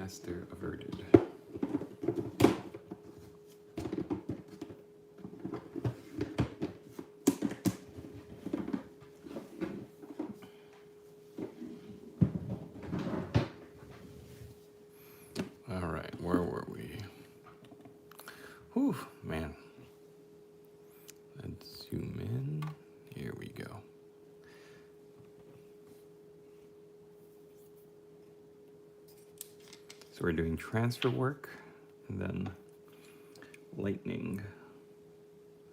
Disaster averted. All right, where were we? Whew, man. Let's zoom in. Here we go. So we're doing transfer work and then lightning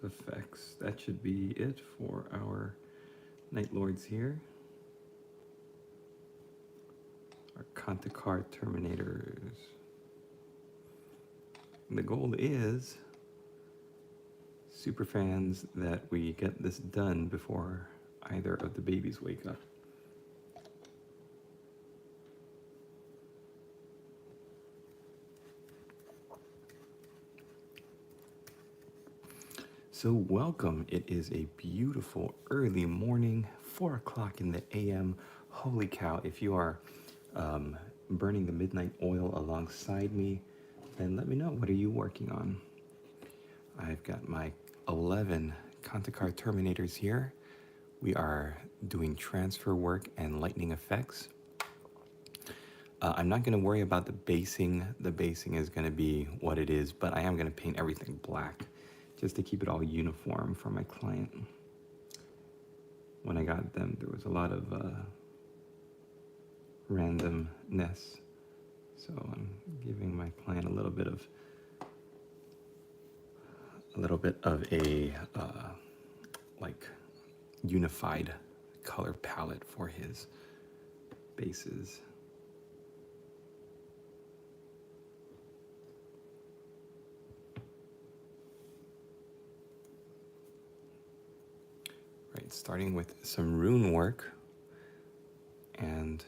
effects. That should be it for our Night Lords here. Our Kantakar Terminators. And the goal is, super fans, that we get this done before either of the babies wake up. So welcome. It is a beautiful early morning, 4 o'clock in the AM. Holy cow, if you are burning the midnight oil alongside me, then let me know, what are you working on? I've got my 11 Kantakar Terminators here. We are doing transfer work and lightning effects. I'm not going to worry about the basing. The basing is going to be what it is, but I am going to paint everything black just to keep it all uniform for my client. When I got them, there was a lot of randomness. So I'm giving my client a little bit of a like unified color palette for his bases. Right, starting with some rune work. And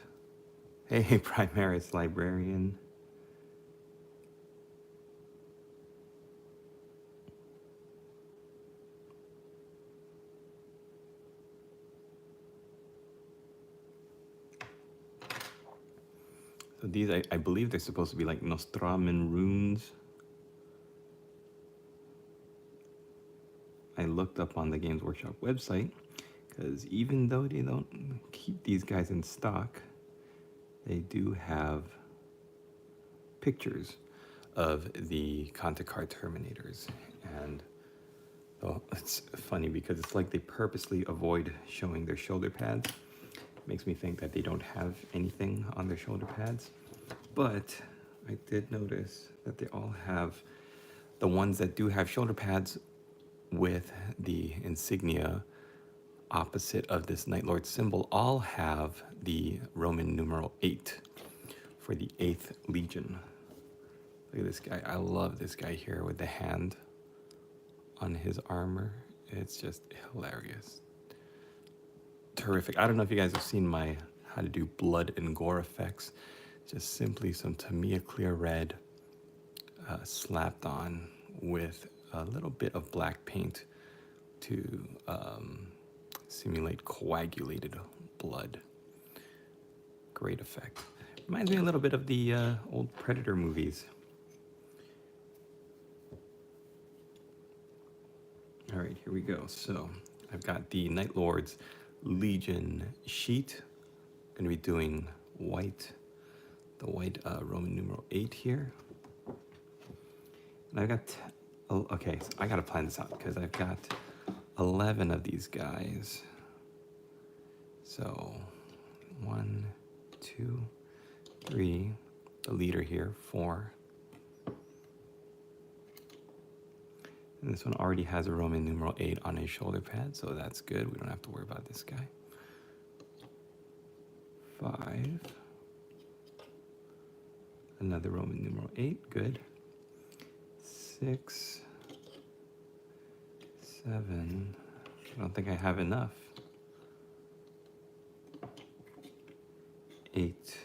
hey, Primaris Librarian. So these, I believe they're supposed to be like Nostraman runes. I looked up on the Games Workshop website, because even though they don't keep these guys in stock, they do have pictures of the Kantakar Terminators. And oh, it's funny because it's like they purposely avoid showing their shoulder pads. Makes me think that they don't have anything on their shoulder pads. But I did notice that they all have, the ones that do have shoulder pads with the insignia opposite of this Night Lord symbol, all have the Roman numeral 8 for the 8th Legion. Look at this guy. I love this guy here with the hand on his armor. It's just hilarious. Terrific. I don't know if you guys have seen my how to do blood and gore effects. Just simply some Tamiya clear red slapped on with a little bit of black paint to simulate coagulated blood. Great effect. Reminds me a little bit of the old Predator movies. All right, here we go. So I've got the Night Lord's Legion sheet. Going to be doing white, the white Roman numeral 8 here. And I've got, okay, so I got to plan this out because I've got 11 of these guys. So 1, 2, 3, the leader here, 4. And this one already has a Roman numeral 8 on his shoulder pad, so that's good. We don't have to worry about this guy. 5. Another Roman numeral 8, good. 6, 7. I don't think I have enough. 8,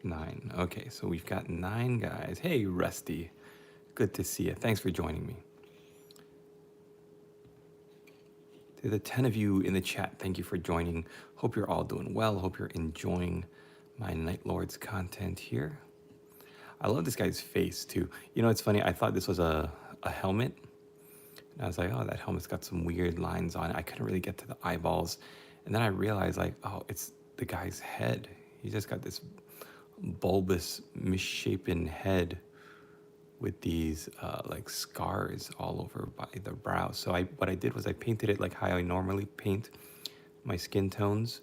9. Okay, so we've got 9 guys. Hey, Rusty. Good to see you. Thanks for joining me. To the 10 of you in the chat, thank you for joining. Hope you're all doing well. Hope you're enjoying my Night Lord's content here. I love this guy's face too. You know, it's funny, I thought this was a helmet. And I was like, oh, that helmet's got some weird lines on it. I couldn't really get to the eyeballs. And then I realized, like, oh, it's the guy's head. He's just got this bulbous, misshapen head with these like scars all over by the brow. So what I did was I painted it like how I normally paint my skin tones,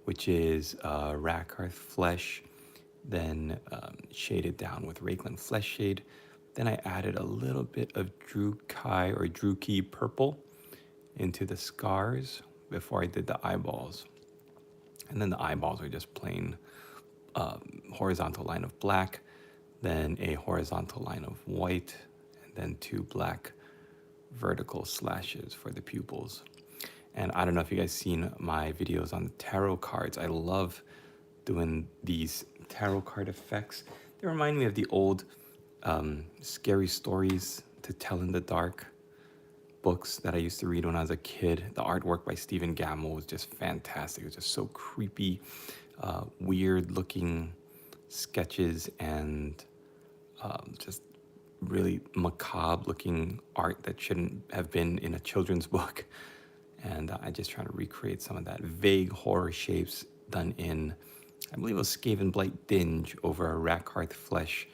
which is Rakarth Flesh, then shaded down with Rakeland Flesh Shade. Then I added a little bit of Drukai or Druki purple into the scars before I did the eyeballs. And then the eyeballs are just plain horizontal line of black, then a horizontal line of white, and then 2 black vertical slashes for the pupils. And I don't know if you guys seen my videos on the tarot cards. I love doing these tarot card effects. They remind me of the old scary stories to tell in the dark books that I used to read when I was a kid. The artwork by Stephen Gammell was just fantastic. It was just so creepy, weird looking sketches and just really macabre looking art that shouldn't have been in a children's book. And I just try to recreate some of that vague horror shapes done in, I believe it was Skaven Blight Dinge over a Rakarth Flesh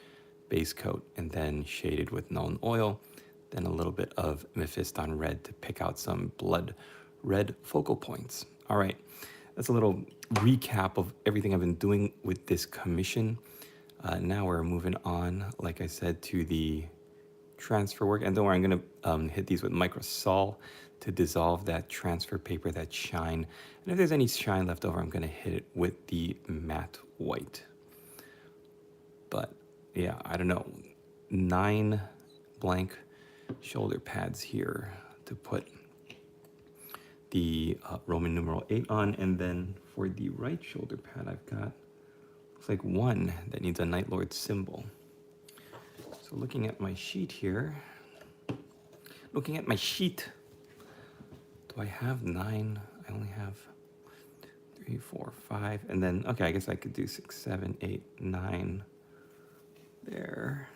base coat, and then shaded with Nuln Oil, then a little bit of Mephiston Red to pick out some blood red focal points. All right, that's a little recap of everything I've been doing with this commission. Now we're moving on, like I said, to the transfer work. And don't worry, I'm gonna hit these with microsol to dissolve that transfer paper, that shine. And if there's any shine left over, I'm gonna hit it with the matte white. But yeah, I don't know, 9 blank shoulder pads here to put the Roman numeral 8 on. And then for the right shoulder pad, I've got, looks like 1 that needs a Night Lord symbol. So looking at my sheet here, do I have 9? I only have 3, 4, 5, and then, okay, I guess I could do 6, 7, 8, 9 there.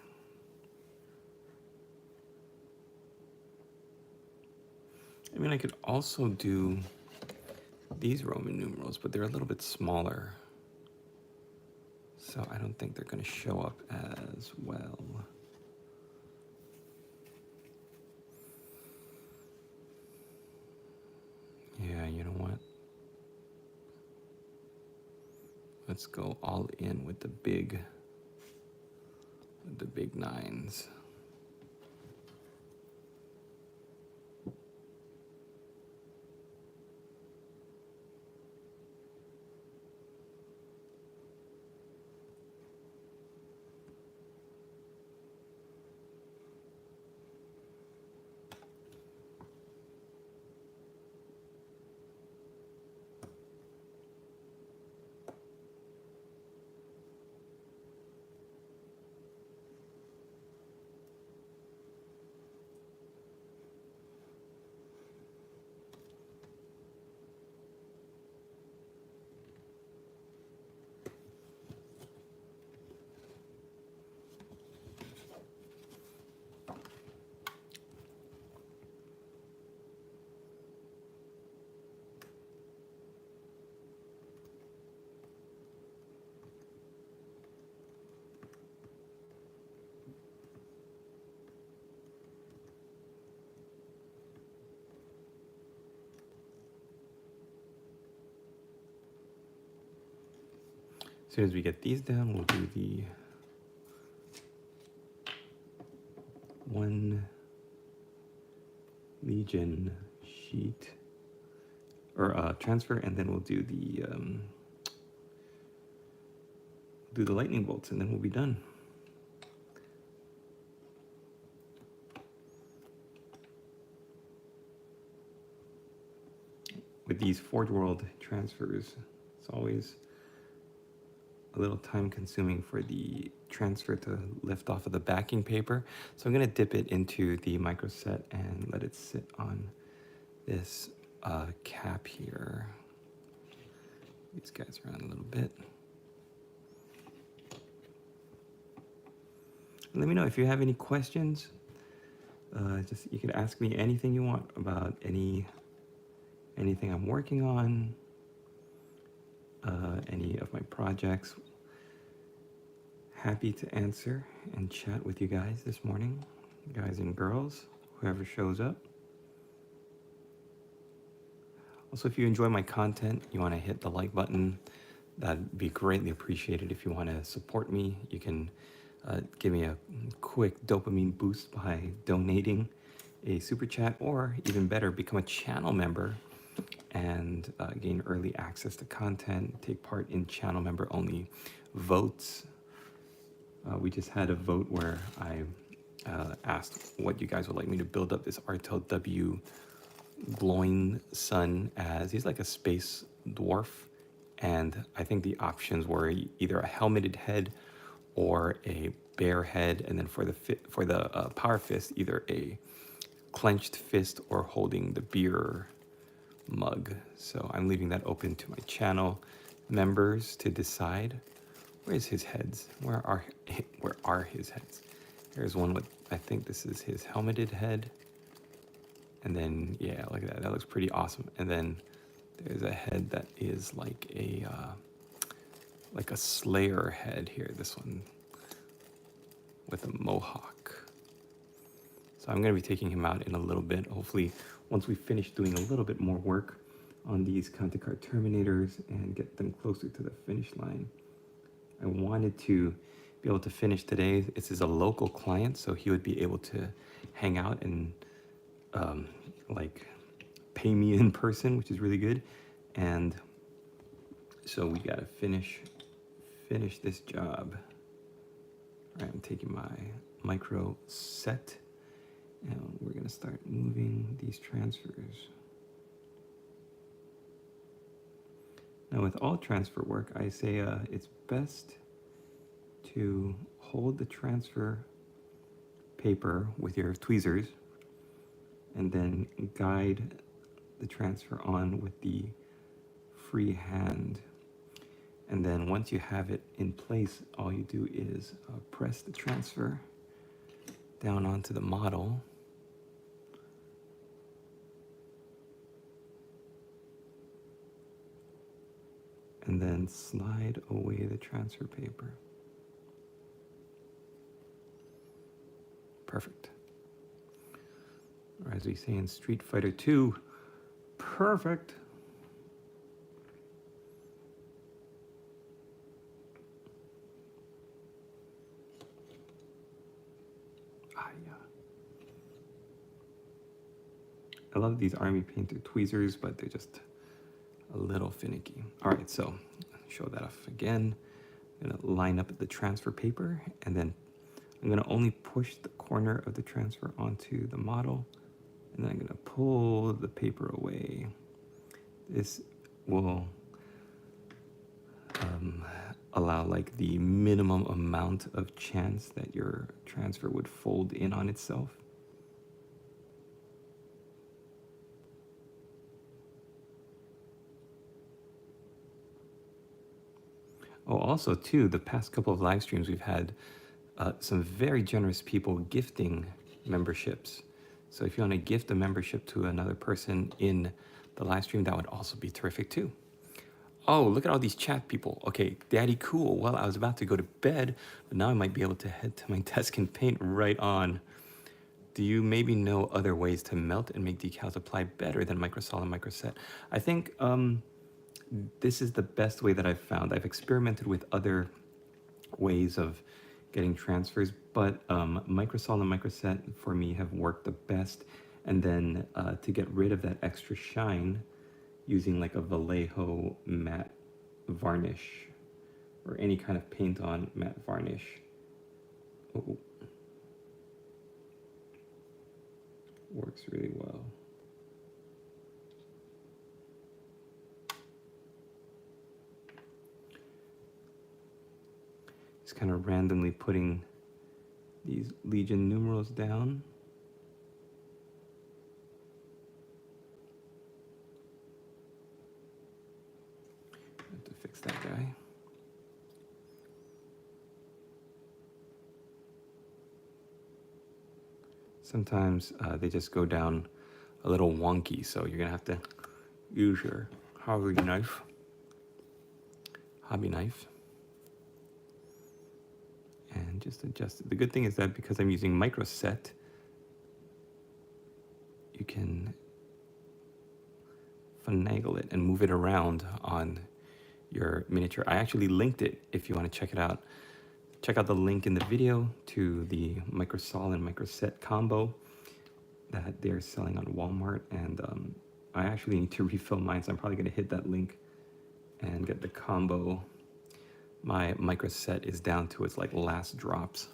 I mean, I could also do these Roman numerals, but they're a little bit smaller, so I don't think they're going to show up as well. Yeah, you know what? Let's go all in with the big 9s. As soon as we get these down, we'll do the 1 Legion sheet or transfer, and then we'll do the lightning bolts, and then we'll be done. With these Forge World transfers, it's always a little time consuming for the transfer to lift off of the backing paper. So I'm gonna dip it into the microset and let it sit on this cap here. These guys around a little bit. let me know if you have any questions. Just you can ask me anything you want about anything I'm working on, any of my projects. Happy to answer and chat with you guys this morning, guys and girls, whoever shows up. Also, if you enjoy my content, you want to hit the like button, that'd be greatly appreciated. If you want to support me, you can give me a quick dopamine boost by donating a super chat, or even better, become a channel member and gain early access to content, take part in channel member only votes. We just had a vote where I asked what you guys would like me to build up this RTLW glowing sun as. He's like a space dwarf, and I think the options were either a helmeted head or a bare head, and then for the power fist, either a clenched fist or holding the beer mug. So I'm leaving that open to my channel members to decide. Where's his heads? Where are his heads? There's one with, I think this is his helmeted head. And then, yeah, look at that. That looks pretty awesome. And then there's a head that is like a Slayer head here. This one with a mohawk. So I'm going to be taking him out in a little bit. Hopefully, once we finish doing a little bit more work on these Conticard Terminators and get them closer to the finish line. I wanted to be able to finish today. This is a local client, so he would be able to hang out and like pay me in person, which is really good. And so we gotta finish this job. All right, I'm taking my micro set, and we're gonna start moving these transfers. Now with all transfer work, I say it's best to hold the transfer paper with your tweezers and then guide the transfer on with the free hand. And then once you have it in place, all you do is press the transfer down onto the model. And then slide away the transfer paper. Perfect. Or as we say in Street Fighter 2, perfect. Yeah. I love these Army Painter tweezers, but they're just a little finicky. All right, so show that off again. I'm gonna line up the transfer paper, and then I'm gonna only push the corner of the transfer onto the model, and then I'm gonna pull the paper away. This will allow like the minimum amount of chance that your transfer would fold in on itself. Oh, also too, the past couple of live streams we've had some very generous people gifting memberships. So if you want to gift a membership to another person in the live stream, that would also be terrific too. Oh, look at all these chat people. Okay, Daddy Cool. Well, I was about to go to bed, but now I might be able to head to my desk and paint right on. Do you maybe know other ways to melt and make decals apply better than microsol and microset? I think this is the best way that I've found. I've experimented with other ways of getting transfers, but microsol and microset for me have worked the best. And then to get rid of that extra shine, using like a Vallejo matte varnish or any kind of paint on matte varnish. Oh. Works really well. Just kind of randomly putting these Legion numerals down. Have to fix that guy. sometimes they just go down a little wonky, so you're gonna have to use your hobby knife. And just adjust it. The good thing is that because I'm using micro set, you can finagle it and move it around on your miniature. I actually linked it if you want to check it out. Check out the link in the video to the microsol and microset combo that they're selling on Walmart. And I actually need to refill mine, so I'm probably going to hit that link and get the combo. My microset is down to its like last drops.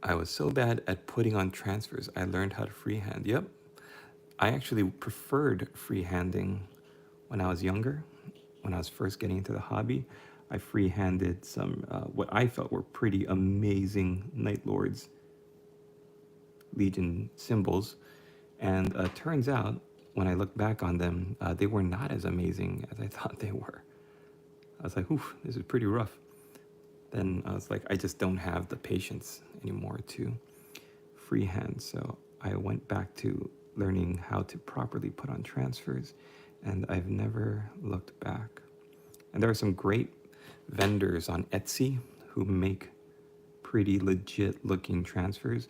I was so bad at putting on transfers, I learned how to freehand. Yep. I actually preferred freehanding when I was younger. When I was first getting into the hobby, I freehanded some what I felt were pretty amazing Night Lords Legion symbols. And turns out, when I look back on them, they were not as amazing as I thought they were. I was like, oof, this is pretty rough. Then I was like, I just don't have the patience anymore to freehand. So I went back to learning how to properly put on transfers, and I've never looked back. And there are some great vendors on Etsy who make pretty legit looking transfers.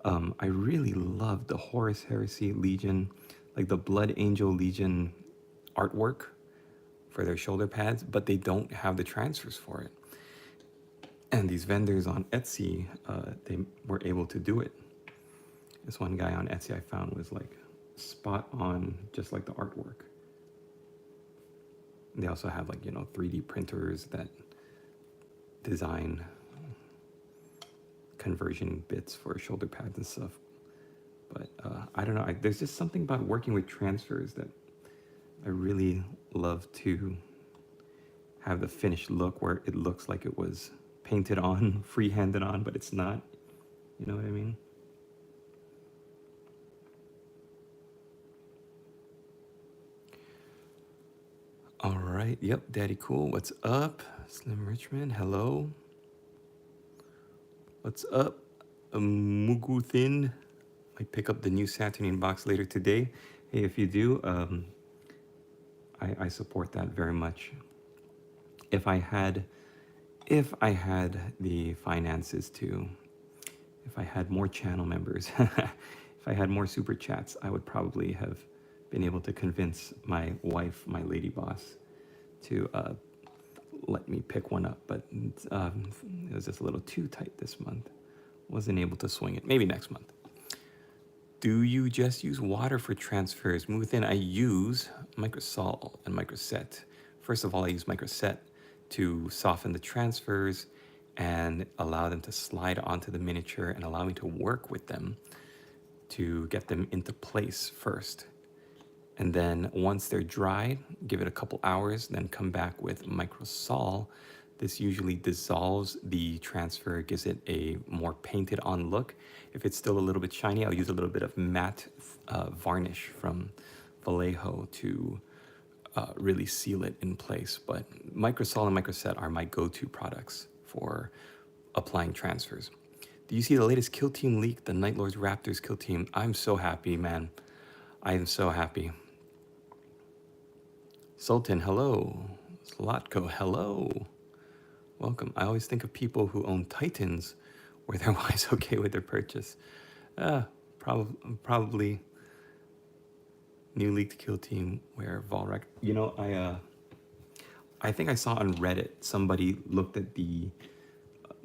I really love the Horus Heresy Legion, like the Blood Angel Legion artwork for their shoulder pads, but they don't have the transfers for it. And these vendors on Etsy, they were able to do it. This one guy on Etsy I found was like spot on, just like the artwork. They also have like, 3D printers that design conversion bits for shoulder pads and stuff. But I don't know, there's just something about working with transfers that I really love to have the finished look where it looks like it was painted on, free-handed on, but it's not. You know what I mean? All right, yep, Daddy Cool, what's up? Slim Richmond, hello. What's up? Mugu Thin. Might pick up the new Saturnine box later today. Hey, if you do, I support that very much. If I had the finances to, if I had more channel members, if I had more super chats, I would probably have been able to convince my wife, my lady boss, to let me pick one up. But it was just a little too tight this month. Wasn't able to swing it. Maybe next month. Do you just use water for transfers? Move within. I use microsol and microset. First of all, I use microset to soften the transfers and allow them to slide onto the miniature and allow me to work with them to get them into place first. And then once they're dry, give it a couple hours, then come back with microsol. This usually dissolves the transfer, gives it a more painted on look. If it's still a little bit shiny, I'll use a little bit of matte varnish from Vallejo to really seal it in place. But microsol and microset are my go-to products for applying transfers. Do you see the latest kill team leak, the Night Lords Raptors kill team? I'm so happy, man. I am so happy. Sultan, hello. Zlatko, hello. Welcome. I always think of people who own Titans were their wives okay with their purchase. Probably new leaked kill team where Volrak. I think I saw on Reddit somebody looked at the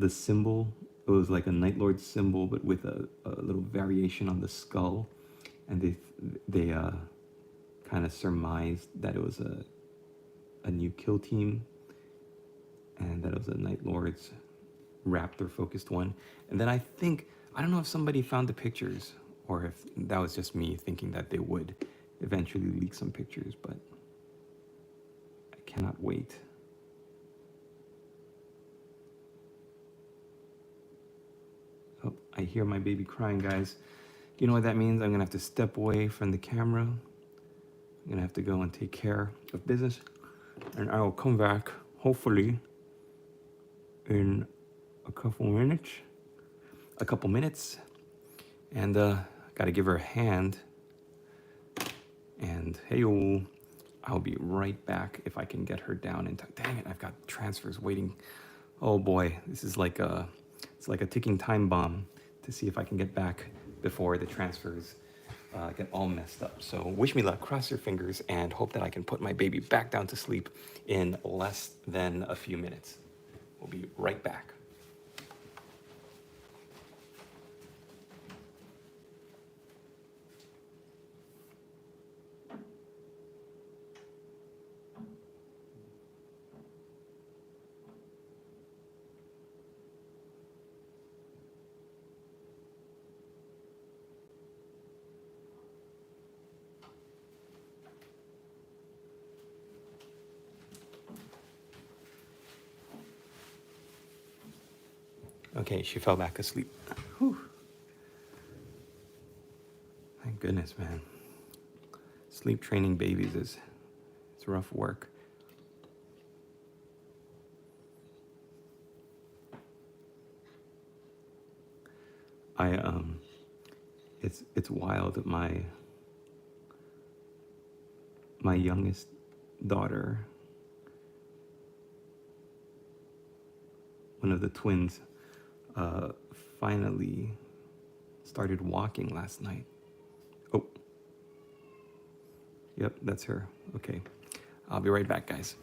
symbol. It was like a Night Lord symbol, but with a little variation on the skull, and they kind of surmised that it was a new kill team, and that it was a Night Lords Raptor focused one. And then I don't know if somebody found the pictures or if that was just me thinking that they would eventually leak some pictures, but I cannot wait. Oh, I hear my baby crying, guys. You know what that means? I'm gonna have to step away from the camera. I'm gonna have to go and take care of business, and I will come back hopefully in a couple minutes. a couple minutes, and got to give her a hand. And hey, I'll be right back if I can get her down in time. Dang it, I've got transfers waiting. Oh boy, this is like it's like a ticking time bomb to see if I can get back before the transfers get all messed up. So wish me luck, cross your fingers, and hope that I can put my baby back down to sleep in less than a few minutes. We'll be right back. Okay, she fell back asleep. Whew. Thank goodness, man. Sleep training babies it's rough work. It's wild. My youngest daughter, one of the twins, finally started walking last night. Oh, yep, that's her. Okay, I'll be right back, guys.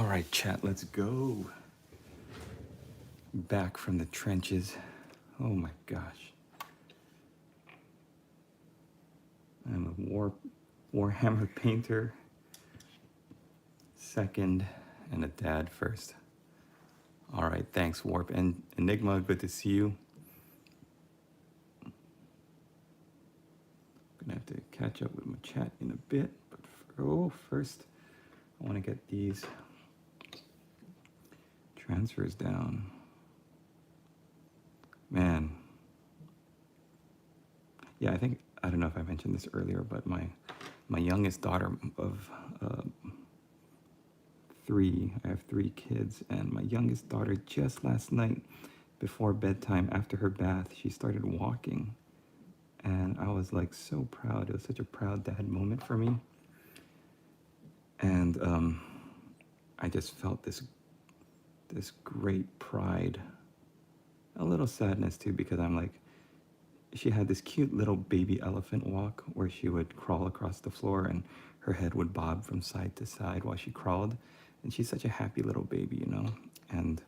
All right, chat, let's go. Back from the trenches. Oh my gosh. I'm a Warhammer painter second and a dad first. All right, thanks, Warp. And Enigma, good to see you. Gonna have to catch up with my chat in a bit, but first, I want to get these transfers down. Man. Yeah, I don't know if I mentioned this earlier, but my youngest daughter of 3, I have 3 kids, and my youngest daughter just last night before bedtime, after her bath, she started walking. And I was like so proud. It was such a proud dad moment for me. And I just felt this great pride, a little sadness too, because I'm like, she had this cute little baby elephant walk where she would crawl across the floor and her head would bob from side to side while she crawled. And she's such a happy little baby, you know? And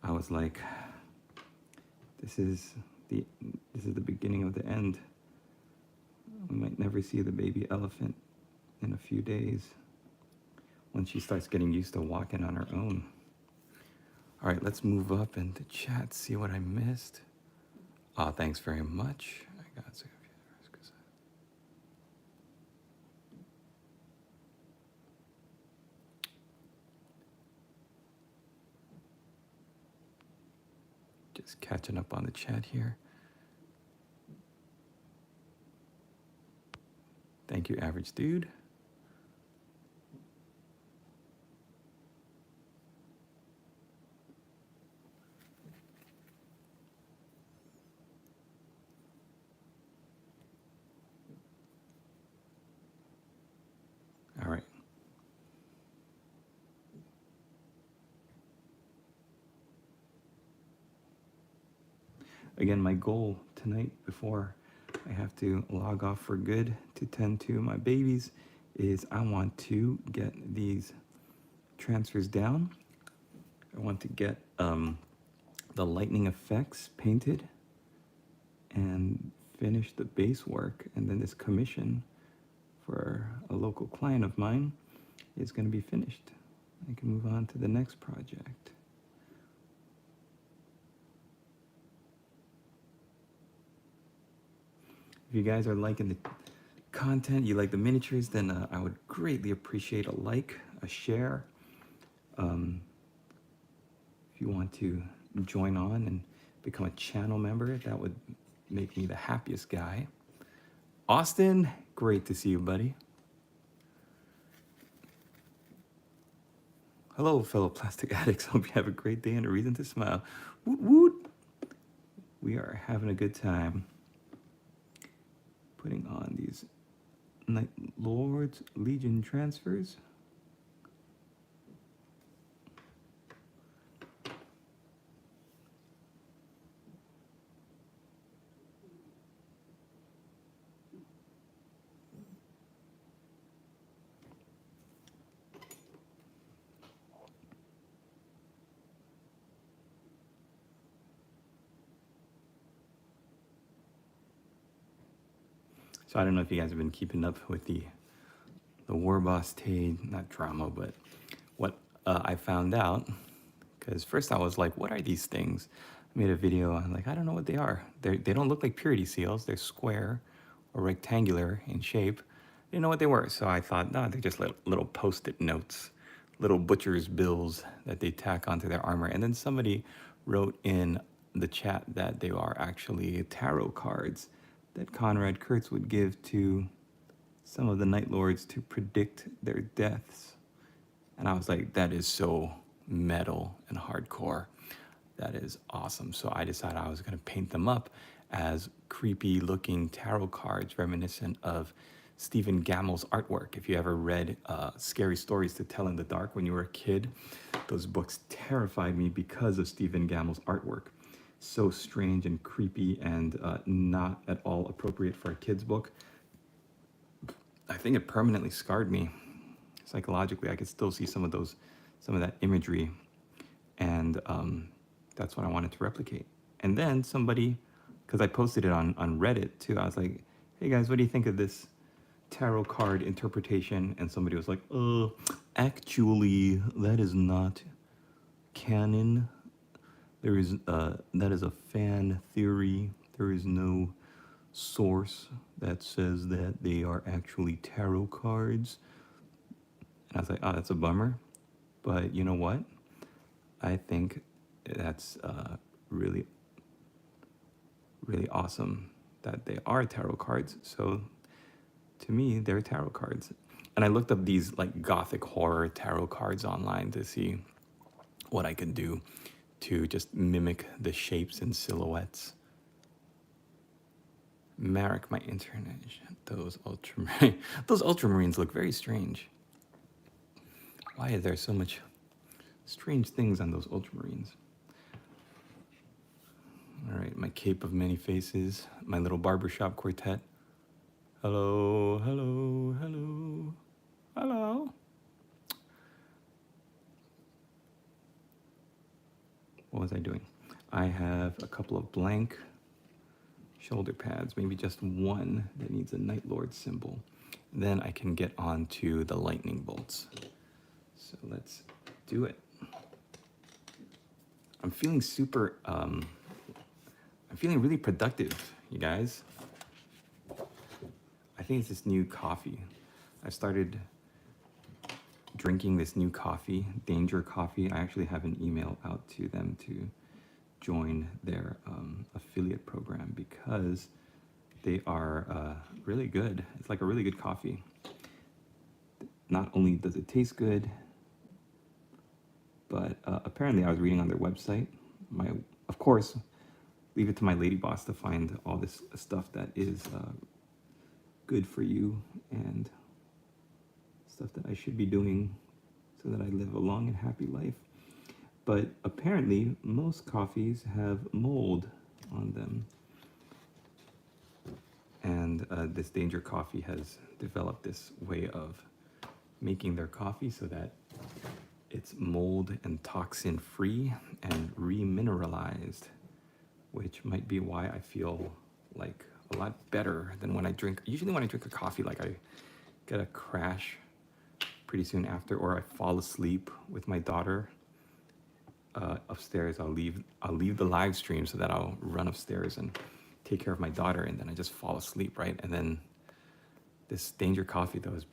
I was like, this is the beginning of the end. We might never see the baby elephant in a few days when she starts getting used to walking on her own. All right, let's move up into chat, see what I missed. Oh, thanks very much. I got sick of you. Just catching up on the chat here. Thank you, Average Dude. All right. Again, my goal tonight before I have to log off for good to tend to my babies is I want to get these transfers down. I want to get the lightning effects painted and finish the base work, and then this commission for a local client of mine is going to be finished. I can move on to the next project. If you guys are liking the content, you like the miniatures, then I would greatly appreciate a like, a share. If you want to join on and become a channel member, that would make me the happiest guy. Austin, great to see you, buddy. Hello, fellow plastic addicts. Hope you have a great day and a reason to smile. Woot woot. We are having a good time. Putting on these Night Lords Legion transfers. So I don't know if you guys have been keeping up with the War Boss Tade, not drama, but what I found out, because first I was like, what are these things? I made a video, I'm like, I don't know what they are. They don't look like purity seals. They're square or rectangular in shape. I didn't know what they were, so I thought, no, they're just little post-it notes, little butcher's bills that they tack onto their armor. And then somebody wrote in the chat that they are actually tarot cards that Conrad Kurtz would give to some of the Night Lords to predict their deaths. And I was like, that is so metal and hardcore. That is awesome. So I decided I was going to paint them up as creepy looking tarot cards reminiscent of Stephen Gammell's artwork. If you ever read Scary Stories to Tell in the Dark when you were a kid, those books terrified me because of Stephen Gammell's artwork. So strange and creepy and not at all appropriate for a kid's book. I think it permanently scarred me psychologically. I could still see some of those some of that imagery, and that's what I wanted to replicate. And then somebody, because I posted it on Reddit too, I was like, hey guys, what do you think of this tarot card interpretation? And somebody was like, actually, that is not canon. There is that is a fan theory. There is no source that says that they are actually tarot cards. And I was like, oh, that's a bummer. But you know what? I think that's really, really awesome that they are tarot cards. So to me, they're tarot cards. And I looked up these like gothic horror tarot cards online to see what I could do to just mimic the shapes and silhouettes. Marek, my internet, those ultramarines look very strange. Why is there so much strange things on those ultramarines? All right, my cape of many faces, my little barbershop quartet. Hello, hello, hello, hello. What was I doing? I have a couple of blank shoulder pads, maybe just one that needs a Night Lord symbol. Then I can get on to the lightning bolts. So let's do it. I'm feeling super, I'm feeling really productive, you guys. I think it's this new coffee. I started drinking this new coffee, Danger Coffee. I actually have an email out to them to join their affiliate program because they are really good. It's like a really good coffee. Not only does it taste good, but apparently I was reading on their website. Of course, leave it to my lady boss to find all this stuff that is good for you and stuff that I should be doing so that I live a long and happy life. But apparently, most coffees have mold on them. And this Danger Coffee has developed this way of making their coffee so that it's mold and toxin free and remineralized, which might be why I feel like a lot better than when I drink. Usually when I drink a coffee, like I get a crash pretty soon after, or I fall asleep with my daughter upstairs. I'll leave the live stream so that I'll run upstairs and take care of my daughter, and then I just fall asleep, right? And then this Danger Coffee though is,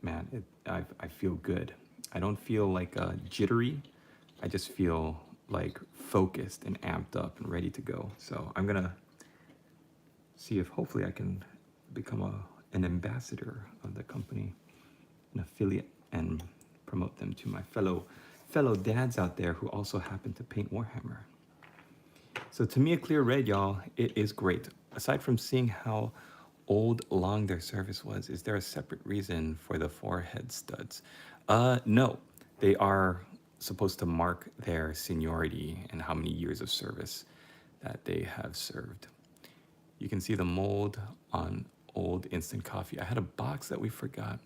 man, I feel good. I don't feel like jittery. I just feel like focused and amped up and ready to go. So I'm gonna see if hopefully I can become an ambassador of the company, an affiliate, and promote them to my fellow dads out there who also happen to paint Warhammer. So to me, a clear red, y'all, it is great. Aside from seeing how old long their service was, is there a separate reason for the forehead studs? No, they are supposed to mark their seniority and how many years of service that they have served. You can see the mold on old instant coffee. I had a box that we forgot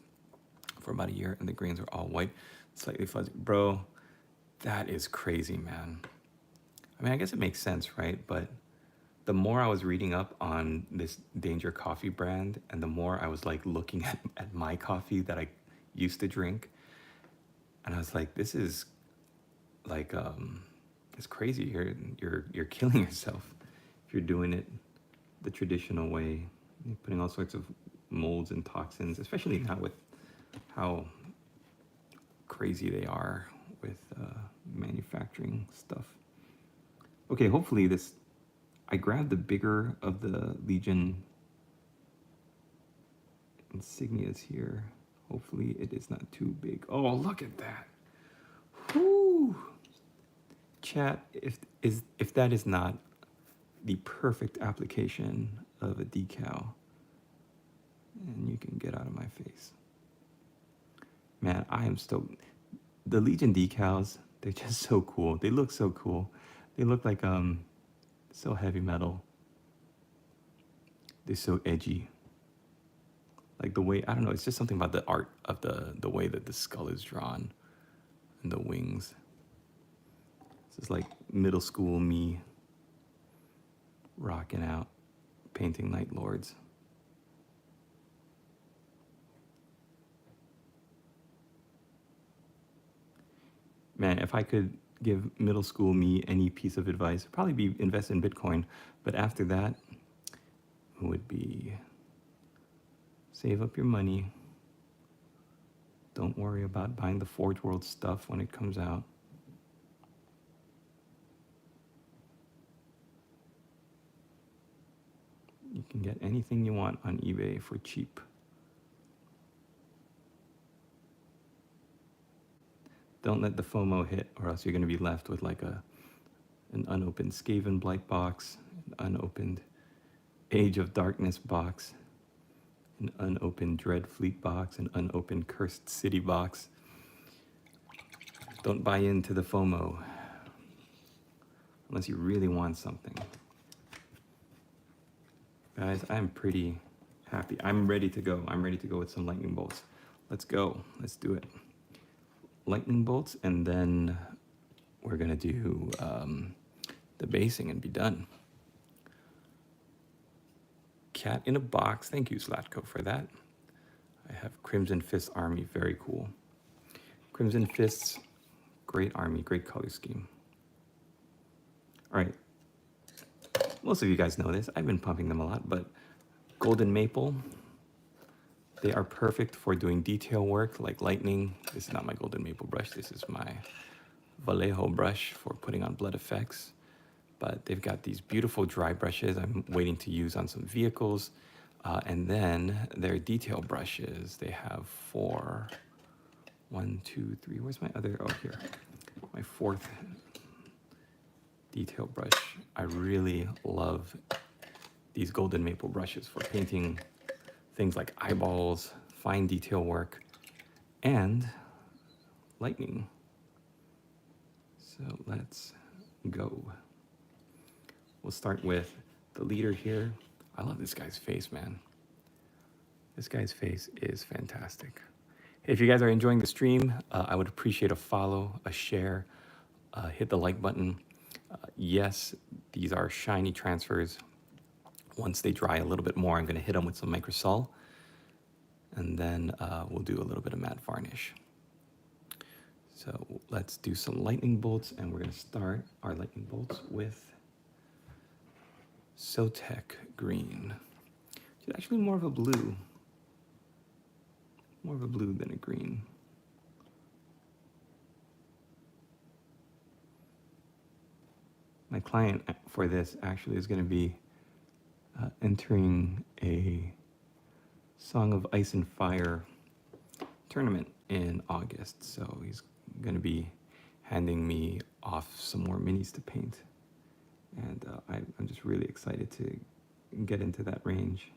for about a year and the grains were all white, slightly fuzzy. Bro, that is crazy, man. I mean, I guess it makes sense, right? But the more I was reading up on this Danger Coffee brand and the more I was like looking at my coffee that I used to drink, and I was like, this is like, it's crazy. You're killing yourself if you're doing it the traditional way. You're putting all sorts of molds and toxins, especially now with how crazy they are with manufacturing stuff. Okay, hopefully this, I grabbed the bigger of the Legion insignias here. Hopefully it is not too big. Oh, look at that. Whoo! Chat, if that is not the perfect application of a decal, and you can get out of my face. Man, I am stoked. The Legion decals, they're just so cool. They look so cool. They look like so heavy metal. They're so edgy. Like the way, I don't know, it's just something about the art of the way that the skull is drawn. and the wings. This is like middle school me rocking out, painting Night Lords. Man, if I could give middle school me any piece of advice, it'd probably be invest in Bitcoin. But after that, it would be save up your money. Don't worry about buying the Forge World stuff when it comes out. You can get anything you want on eBay for cheap. Don't let the FOMO hit, or else you're going to be left with like an unopened Skaven Blight box, an unopened Age of Darkness box, an unopened Dread Fleet box, an unopened Cursed City box. Don't buy into the FOMO unless you really want something. Guys, I'm pretty happy. I'm ready to go. I'm ready to go with some lightning bolts. Let's go. Let's do it. Lightning bolts, and then we're gonna do the basing and be done. Cat in a box. Thank you, Zlatko, for that. I have Crimson Fist army. Very cool. Crimson Fists, great army, great color scheme. All right. Most of you guys know this. I've been pumping them a lot, but Golden Maple, they are perfect for doing detail work like lightning. This is not my Golden Maple brush. This is my Vallejo brush for putting on blood effects. But they've got these beautiful dry brushes I'm waiting to use on some vehicles. And then their detail brushes, they have 4, 1, 2, 3. Where's my other? Oh, here. My 4th detail brush. I really love these Golden Maple brushes for painting things like eyeballs, fine detail work, and lightning. So let's go. We'll start with the leader here. I love this guy's face, man. This guy's face is fantastic. If you guys are enjoying the stream, I would appreciate a follow, a share, hit the like button. Yes, these are shiny transfers. Once they dry a little bit more, I'm gonna hit them with some microsol, and then we'll do a little bit of matte varnish. So let's do some lightning bolts, and we're gonna start our lightning bolts with Sotek green. It's actually more of a blue. More of a blue than a green. My client for this actually is going to be entering a Song of Ice and Fire tournament in August. So he's going to be handing me off some more minis to paint. And I'm just really excited to get into that range.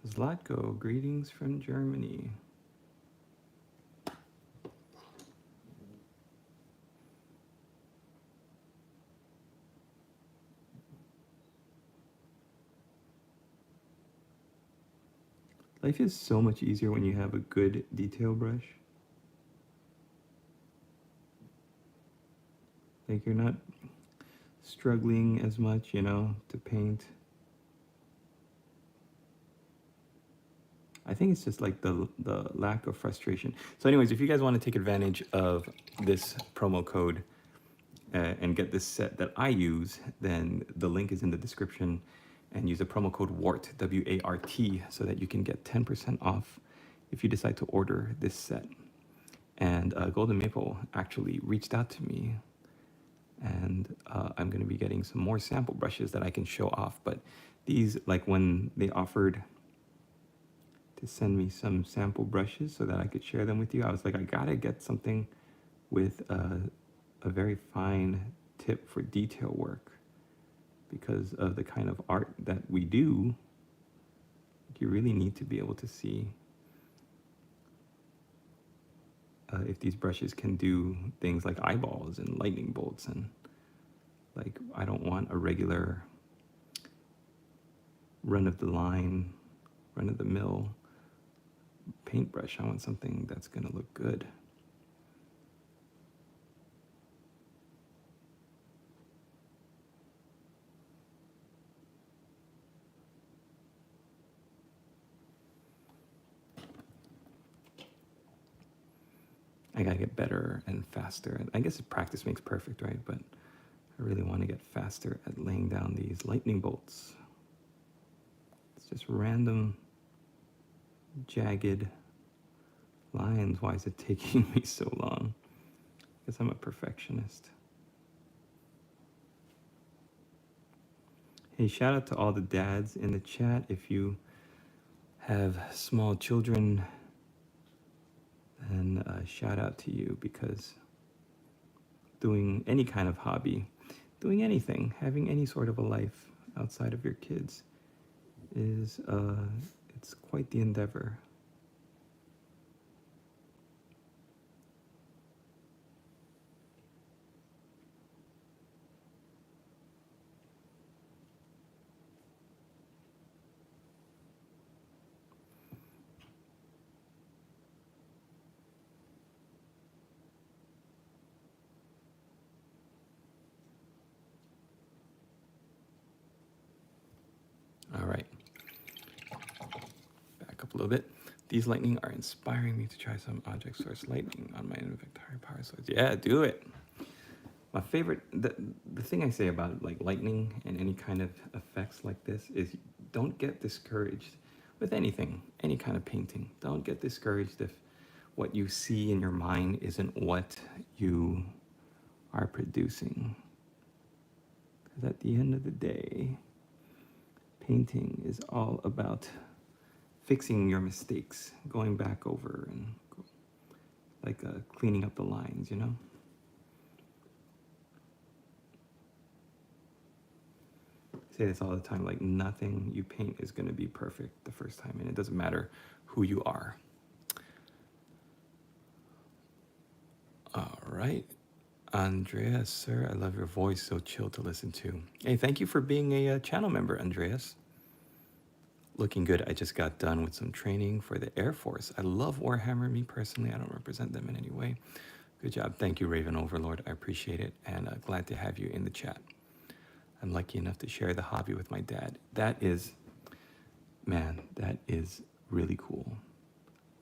Zlatko, greetings from Germany. Life is so much easier when you have a good detail brush. Like you're not struggling as much, you know, to paint. I think it's just like the lack of frustration. So anyways, if you guys want to take advantage of this promo code and get this set that I use, then the link is in the description, and use the promo code WART, W-A-R-T, so that you can get 10% off if you decide to order this set. And Golden Maple actually reached out to me, and I'm going to be getting some more sample brushes that I can show off. But these, like when they offered to send me some sample brushes so that I could share them with you, I was like, I gotta get something with a very fine tip for detail work, because of the kind of art that we do. Like, you really need to be able to see if these brushes can do things like eyeballs and lightning bolts. And like, I don't want a regular run-of-the-line, run-of-the-mill paintbrush. I want something that's going to look good. I gotta get better and faster. I guess practice makes perfect, right? But I really want to get faster at laying down these lightning bolts. It's just random, jagged lines. Why is it taking me so long? Because I'm a perfectionist. Hey, shout out to all the dads in the chat. If you have small children, then shout out to you, because doing any kind of hobby, doing anything, having any sort of a life outside of your kids is, it's quite the endeavor. All right, back up a little bit. These lightning are inspiring me to try some object source lightning on my inventory power source. Yeah, do it. My favorite, the thing I say about like lightning and any kind of effects like this is, don't get discouraged with anything, any kind of painting. Don't get discouraged if what you see in your mind isn't what you are producing. Because at the end of the day, painting is all about fixing your mistakes, going back over and like cleaning up the lines, you know? I say this all the time, like, nothing you paint is going to be perfect the first time, and it doesn't matter who you are. All right. Andreas, sir, I love your voice, so chill to listen to. Hey, thank you for being a channel member, Andreas. Looking good. I just got done with some training for the Air Force. I love Warhammer. Me personally, I don't represent them in any way. Good job. Thank you, Raven Overlord. I appreciate it, and glad to have you in the chat. I'm lucky enough to share the hobby with my dad. That is, man, that is really cool.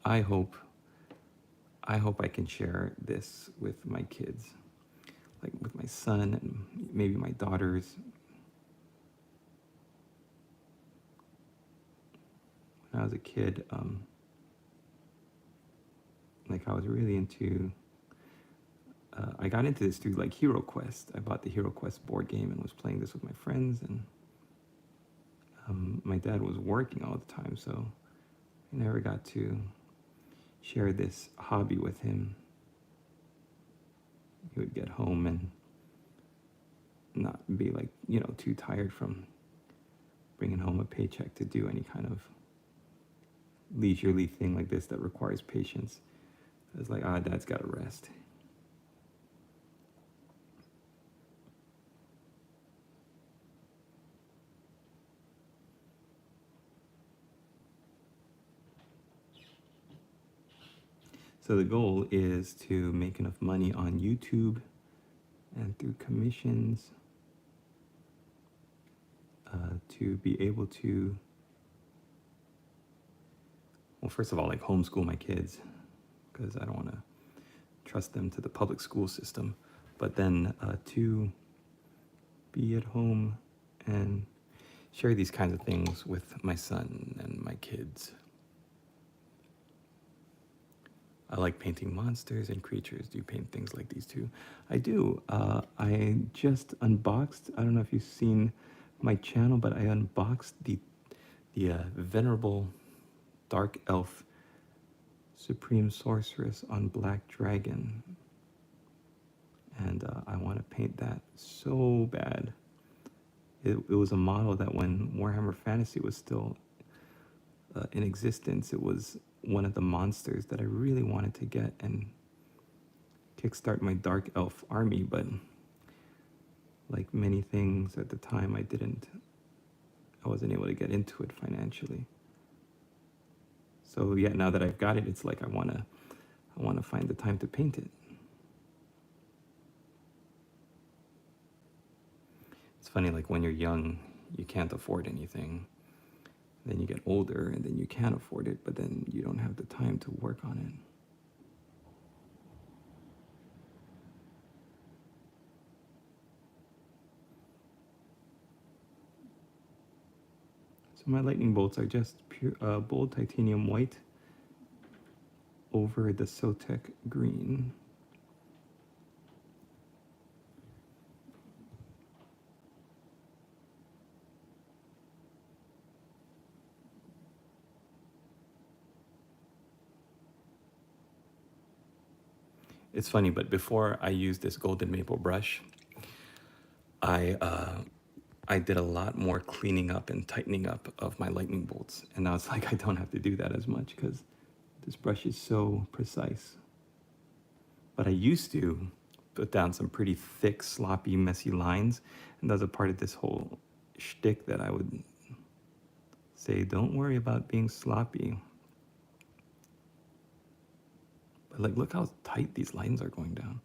I hope I can share this with my kids, like with my son and maybe my daughters. When I was a kid, like I was really into, I got into this through like Hero Quest. I bought the Hero Quest board game and was playing this with my friends, and my dad was working all the time, so I never got to share this hobby with him. He would get home and not be like, you know, too tired from bringing home a paycheck to do any kind of leisurely thing like this that requires patience. It's like, dad's got to rest. So the goal is to make enough money on YouTube and through commissions to be able to, well, first of all, like homeschool my kids, because I don't want to trust them to the public school system, but then to be at home and share these kinds of things with my son and my kids. I like painting monsters and creatures. Do you paint things like these too? I do. I just unboxed, I don't know if you've seen my channel, but I unboxed the Venerable Dark Elf Supreme Sorceress on Black Dragon. And I want to paint that so bad. It was a model that when Warhammer Fantasy was still in existence. It was one of the monsters that I really wanted to get and kickstart my Dark Elf army, but like many things at the time, I wasn't able to get into it financially. So yeah, now that I've got it, it's like I wanna find the time to paint it. It's funny, like when you're young, you can't afford anything. Then you get older and then you can afford it, but then you don't have the time to work on it. So my lightning bolts are just pure bold titanium white over the Sotek green. It's funny, but before I used this golden maple brush, I did a lot more cleaning up and tightening up of my lightning bolts. And now it's like I don't have to do that as much because this brush is so precise. But I used to put down some pretty thick, sloppy, messy lines. And that was a part of this whole shtick that I would say, don't worry about being sloppy. But like, look how tight these lines are going down.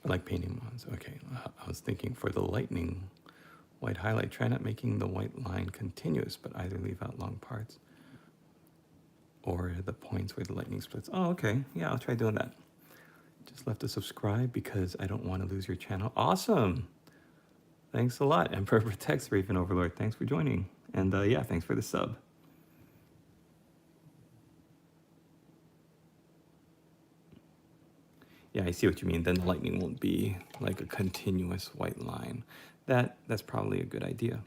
I like painting ones. Okay, I was thinking for the lightning white highlight, try not making the white line continuous, but either leave out long parts or the points where the lightning splits. Oh, okay. Yeah, I'll try doing that. Just left to subscribe because I don't want to lose your channel. Awesome. Thanks a lot. Emperor Protects, Raven Overlord. Thanks for joining. And yeah, thanks for the sub. Yeah, I see what you mean. Then the lightning won't be like a continuous white line. That's probably a good idea.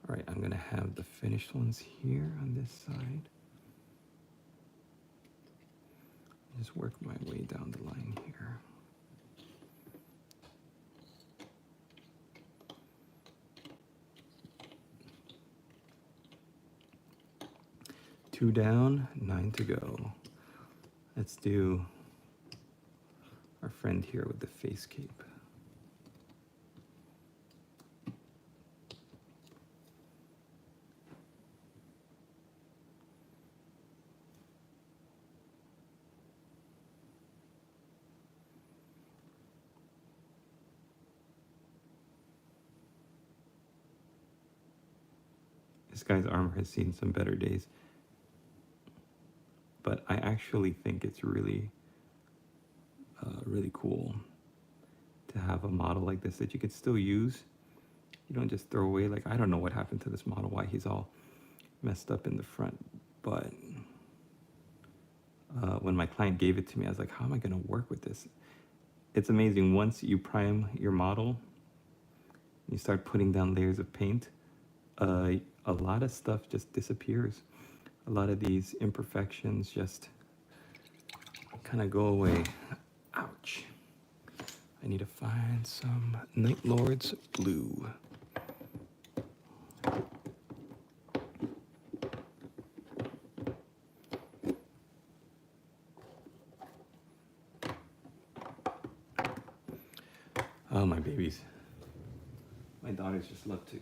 All right, I'm gonna have the finished ones here on this side. Just work my way down the line here. Two down, 9 to go. Let's do our friend here with the face cape. This guy's armor has seen some better days, but I actually think it's really, really cool to have a model like this that you could still use. You don't just throw away. Like, I don't know what happened to this model, why he's all messed up in the front, but when my client gave it to me, I was like, how am I gonna work with this? It's amazing. Once you prime your model, you start putting down layers of paint, a lot of stuff just disappears. A lot of these imperfections just kind of go away. Ouch. I need to find some Night Lord's Blue. Oh, my babies. My daughters just love to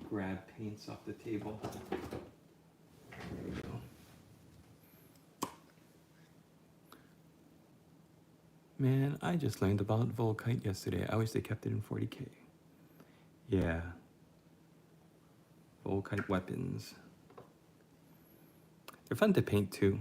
grab paints off the table. There we go. Man, I just learned about Volkite yesterday. I wish they kept it in 40K. Yeah. Volkite weapons. They're fun to paint too.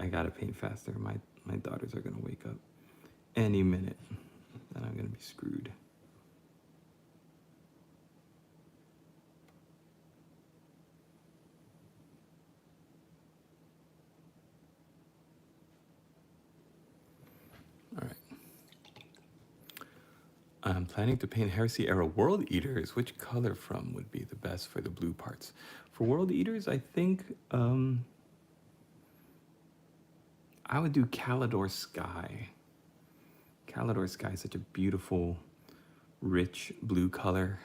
I gotta paint faster. My daughters are gonna wake up any minute, and I'm gonna be screwed. All right. I'm planning to paint Heresy Era World Eaters. Which color from would be the best for the blue parts? For World Eaters, I think I would do Calidor Sky. Calidor Sky is such a beautiful, rich blue color.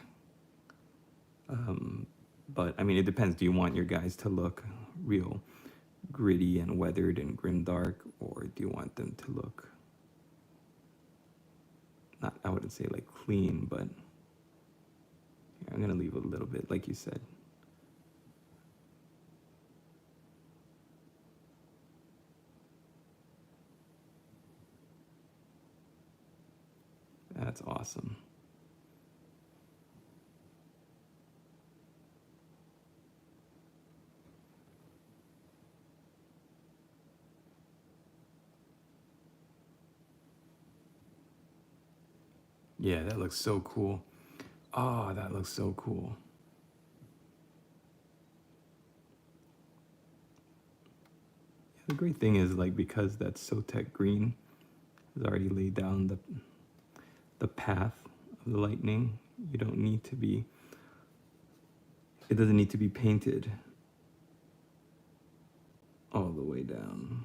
But I mean, it depends. Do you want your guys to look real gritty and weathered and grimdark, or do you want them to look, not, I wouldn't say like clean, but yeah, I'm gonna leave a little bit, like you said. That's awesome. Yeah, that looks so cool. Oh, that looks so cool. Yeah, the great thing is, like, because that Sotek green has already laid down the path of the lightning, you don't need to be, it doesn't need to be painted all the way down.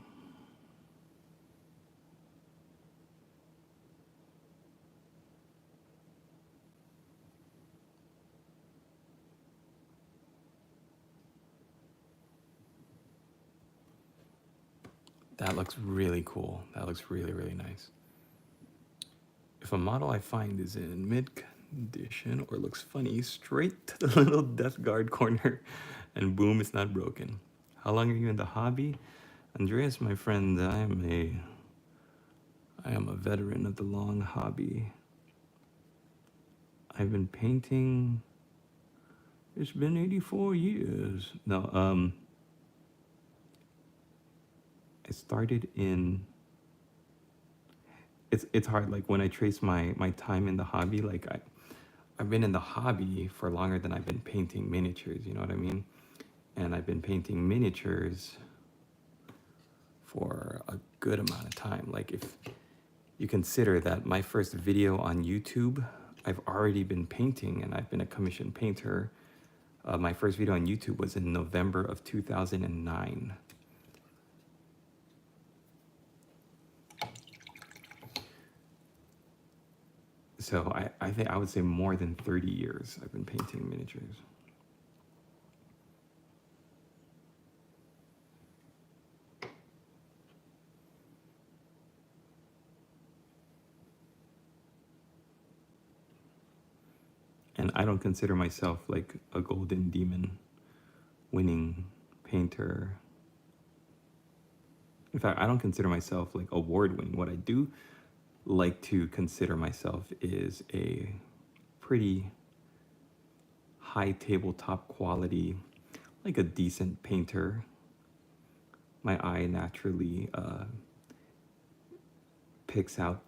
That looks really cool. That looks really, really nice. If a model I find is in mid condition or looks funny, straight to the little death guard corner and boom, it's not broken. How long are you in the hobby? Andreas, my friend, I am a veteran of the long hobby. I've been painting, it's been 84 years. No, I started in, it's hard, like when I trace my time in the hobby, like I've been in the hobby for longer than I've been painting miniatures, you know what I mean? And I've been painting miniatures for a good amount of time. Like if you consider that my first video on YouTube, I've already been painting and I've been a commissioned painter. My first video on YouTube was in November of 2009. So I think I would say more than 30 years I've been painting miniatures. And I don't consider myself like a golden demon winning painter. In fact, I don't consider myself like award winning. What I do like to consider myself is a pretty high tabletop quality, like a decent painter. My eye naturally picks out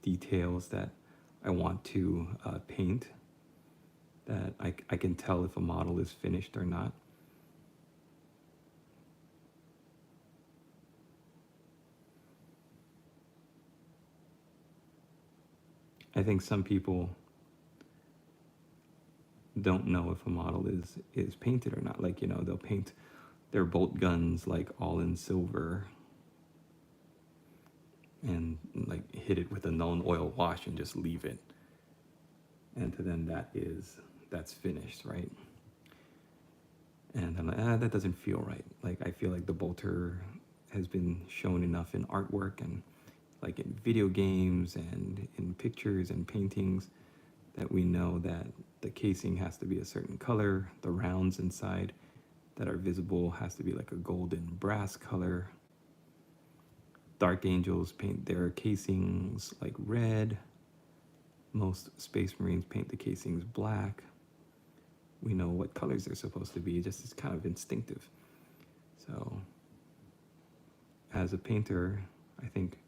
details that I want to paint, that I can tell if a model is finished or not. I think some people don't know if a model is painted or not. Like, you know, they'll paint their bolt guns like all in silver and like hit it with a known oil wash and just leave it. And to them that's finished, right? And I'm like, that doesn't feel right. Like I feel like the bolter has been shown enough in artwork and like in video games and in pictures and paintings that we know that the casing has to be a certain color, the rounds inside that are visible has to be like a golden brass color. Dark Angels paint their casings like red. Most Space Marines paint the casings black. We know what colors they're supposed to be, it's kind of instinctive. So as a painter, I think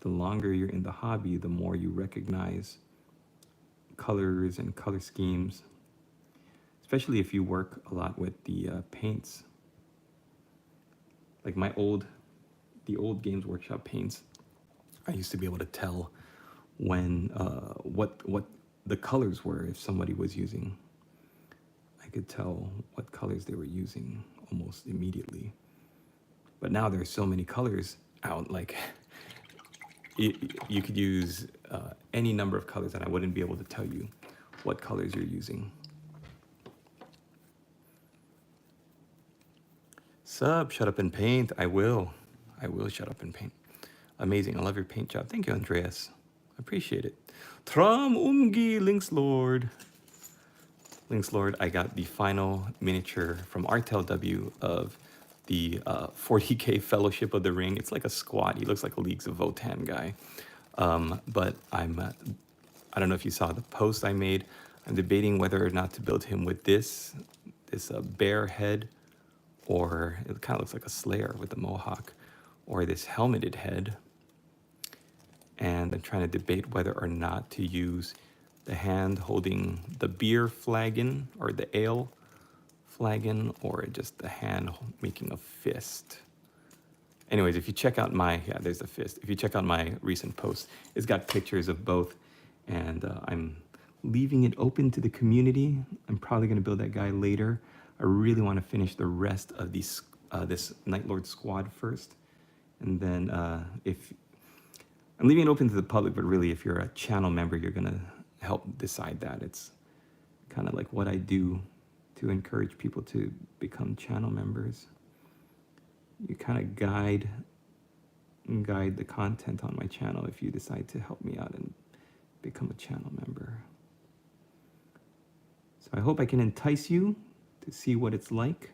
the longer you're in the hobby, the more you recognize colors and color schemes, especially if you work a lot with the paints. Like the old Games Workshop paints, I used to be able to tell when what the colors were if somebody was using. I could tell what colors they were using almost immediately. But now there's so many colors out, like you could use any number of colors and I wouldn't be able to tell you what colors you're using. Sup, shut up and paint. I will shut up and paint. Amazing, I love your paint job. Thank you, Andreas. I appreciate it. Tram Umgi, Links Lord. Links Lord, I got the final miniature from Artel W of the 40K Fellowship of the Ring. It's like a squad. He looks like a Leagues of Votan guy. But I don't know if you saw the post I made. I'm debating whether or not to build him with this bear head, or it kind of looks like a Slayer with the mohawk, or this helmeted head. And I'm trying to debate whether or not to use the hand holding the beer flagon or the ale flagon, or just the hand making a fist. Anyways, if you check out there's the fist. If you check out my recent post, it's got pictures of both, and I'm leaving it open to the community. I'm probably going to build that guy later. I really want to finish the rest of this Night Lord squad first, and then if I'm leaving it open to the public, but really, if you're a channel member, you're gonna help decide that. It's kind of like what I do to encourage people to become channel members. You kind of guide the content on my channel if you decide to help me out and become a channel member. So I hope I can entice you to see what it's like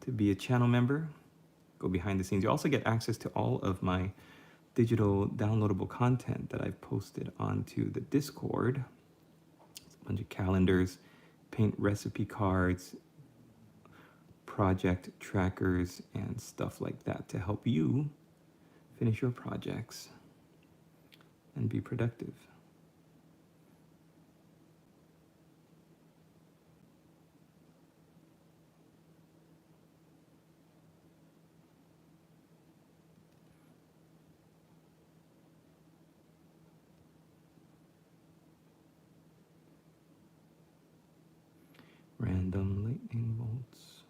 to be a channel member. Go behind the scenes. You also get access to all of my digital downloadable content that I've posted onto the Discord. It's a bunch of calendars, paint recipe cards, project trackers, and stuff like that to help you finish your projects and be productive. Random lightning bolts.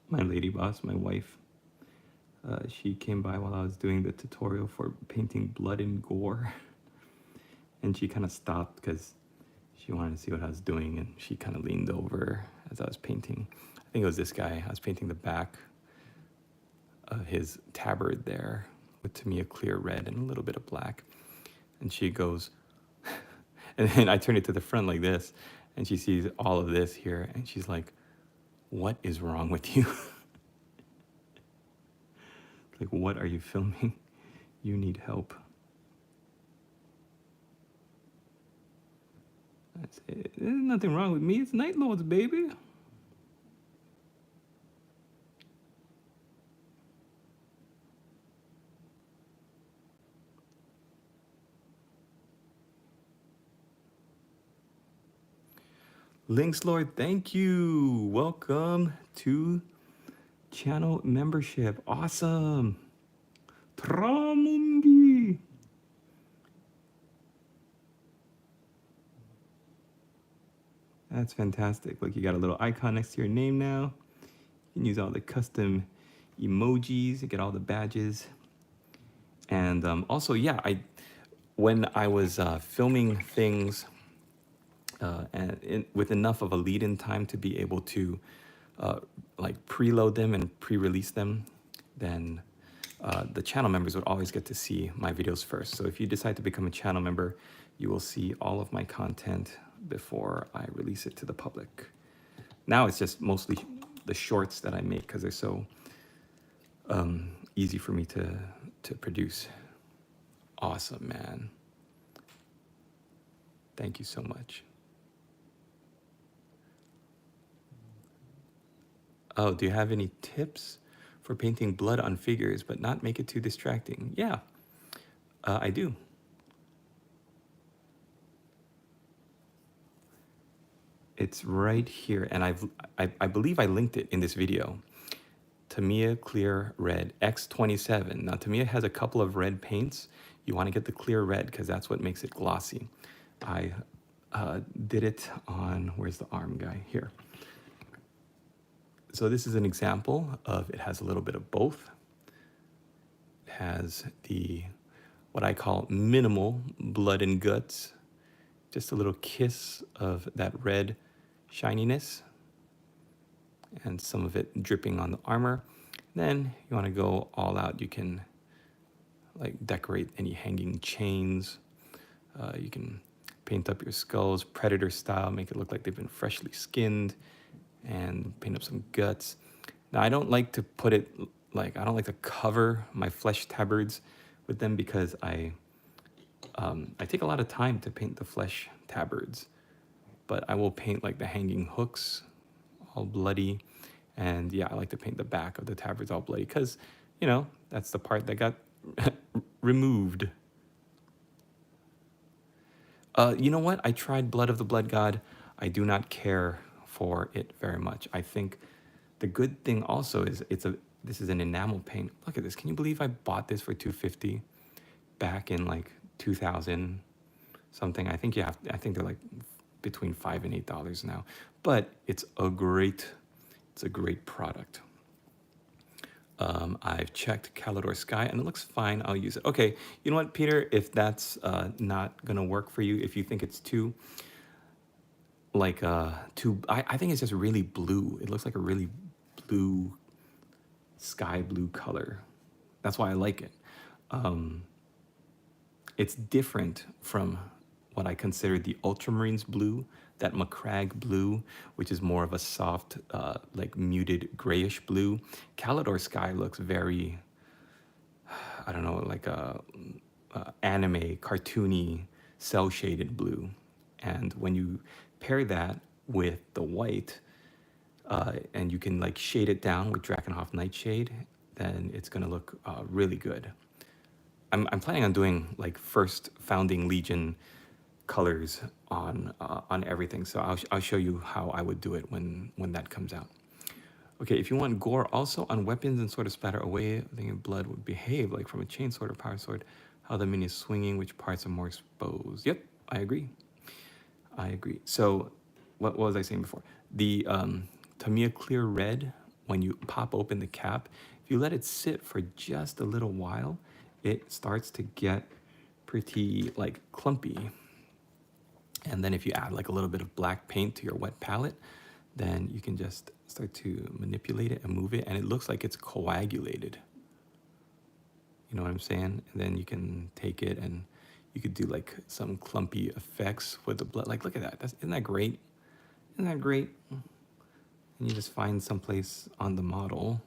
My lady boss, my wife, she came by while I was doing the tutorial for painting blood and gore. And she kind of stopped because she wanted to see what I was doing, and she kind of leaned over as I was painting. I think it was this guy. I was painting the back of his tabard there with, to me, a clear red and a little bit of black. And she goes, and then I turn it to the front like this, and she sees all of this here, and she's like, "What is wrong with you?" Like, what are you filming? You need help. That's it. There's nothing wrong with me. It's Night Lords, baby. Links Lord, thank you. Welcome to channel membership. Awesome. Tramungi. That's fantastic. Look, you got a little icon next to your name now. You can use all the custom emojis, you get all the badges. And also, yeah, when I was filming things with enough of a lead-in time to be able to like preload them and pre-release them, then the channel members would always get to see my videos first. So if you decide to become a channel member, you will see all of my content before I release it to the public. Now it's just mostly the shorts that I make because they're so easy for me to produce. Awesome, man. Thank you so much. Oh, do you have any tips for painting blood on figures but not make it too distracting? Yeah, I do. It's right here, and I believe I linked it in this video. Tamiya Clear Red X27. Now Tamiya has a couple of red paints. You want to get the clear red because that's what makes it glossy. I did it on, where's the arm guy? Here. So this is an example of, it has a little bit of both. It has the, what I call minimal blood and guts. Just a little kiss of that red shininess and some of it dripping on the armor. Then you want to go all out. You can like decorate any hanging chains. You can paint up your skulls Predator style, make it look like they've been freshly skinned, and paint up some guts. Now I don't like to put it like, I don't like to cover my flesh tabards with them because I take a lot of time to paint the flesh tabards, but I will paint like the hanging hooks all bloody. And yeah, I like to paint the back of the tabards all bloody because, you know, that's the part that got removed. You know what? I tried Blood of the Blood God. I do not care for it very much. I think the good thing also is this is an enamel paint. Look at this. Can you believe I bought this for $250 back in like 2000 something? I think they're like between $5 and $8 now. But it's a great product. I've checked Calidor Sky and it looks fine. I'll use it. Okay, you know what, Peter? If that's not gonna work for you, if you think it's too, like, I think it's just really blue. It looks like a really blue, sky blue color. That's why I like it. It's different from what I consider the Ultramarines blue, that Macragge blue, which is more of a soft, like muted grayish blue. Calidor Sky looks very, I don't know, like a anime, cartoony, cell-shaded blue. And when you pair that with the white, and you can like shade it down with Drakenhof Nightshade, then it's gonna look really good. I'm planning on doing like first Founding Legion colors on everything, so I'll show you how I would do it when that comes out. Okay, if you want gore also on weapons and sort of splatter away, I think blood would behave like from a chain sword or power sword, how the mini is swinging, which parts are more exposed. Yep, I agree. So what was I saying before? The Tamiya Clear Red, when you pop open the cap, if you let it sit for just a little while, it starts to get pretty like clumpy. And then if you add like a little bit of black paint to your wet palette, then you can just start to manipulate it and move it, and it looks like it's coagulated. You know what I'm saying? And then you can take it and you could do like some clumpy effects with the blood. Like, look at that. Isn't that great? Isn't that great? And you just find someplace on the model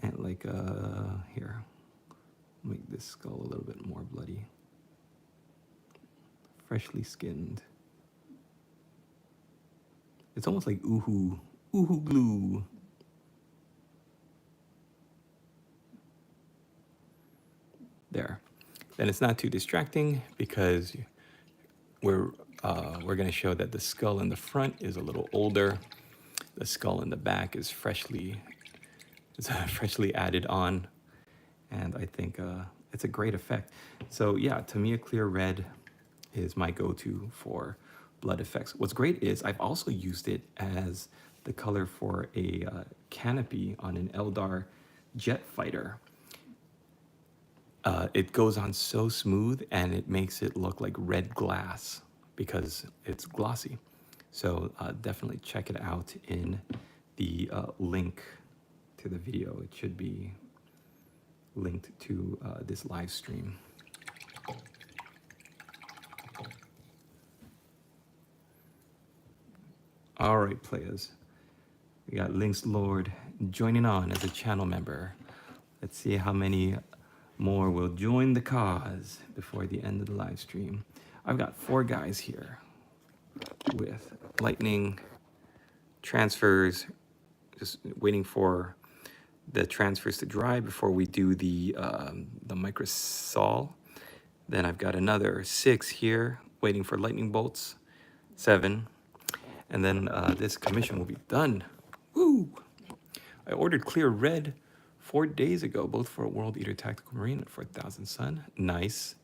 and like, here, make this skull a little bit more bloody. Freshly skinned. It's almost like oohoo glue. There. Then it's not too distracting because we're going to show that the skull in the front is a little older. The skull in the back is freshly added on, and I think it's a great effect. So yeah, Tamiya Clear Red is my go-to for blood effects. What's great is I've also used it as the color for a canopy on an Eldar jet fighter. It goes on so smooth and it makes it look like red glass because it's glossy. So definitely check it out in the link to the video. It should be linked to this live stream. All right, players. We got Lynx Lord joining on as a channel member. Let's see how many more will join the cause before the end of the live stream. I've got 4 guys here with lightning transfers, just waiting for the transfers to dry before we do the microsol. Then I've got another 6 here waiting for lightning bolts, 7. And then this commission will be done. Woo! I ordered clear red 4 days ago, both for a World Eater Tactical Marine and for 1,000 Sun. Nice.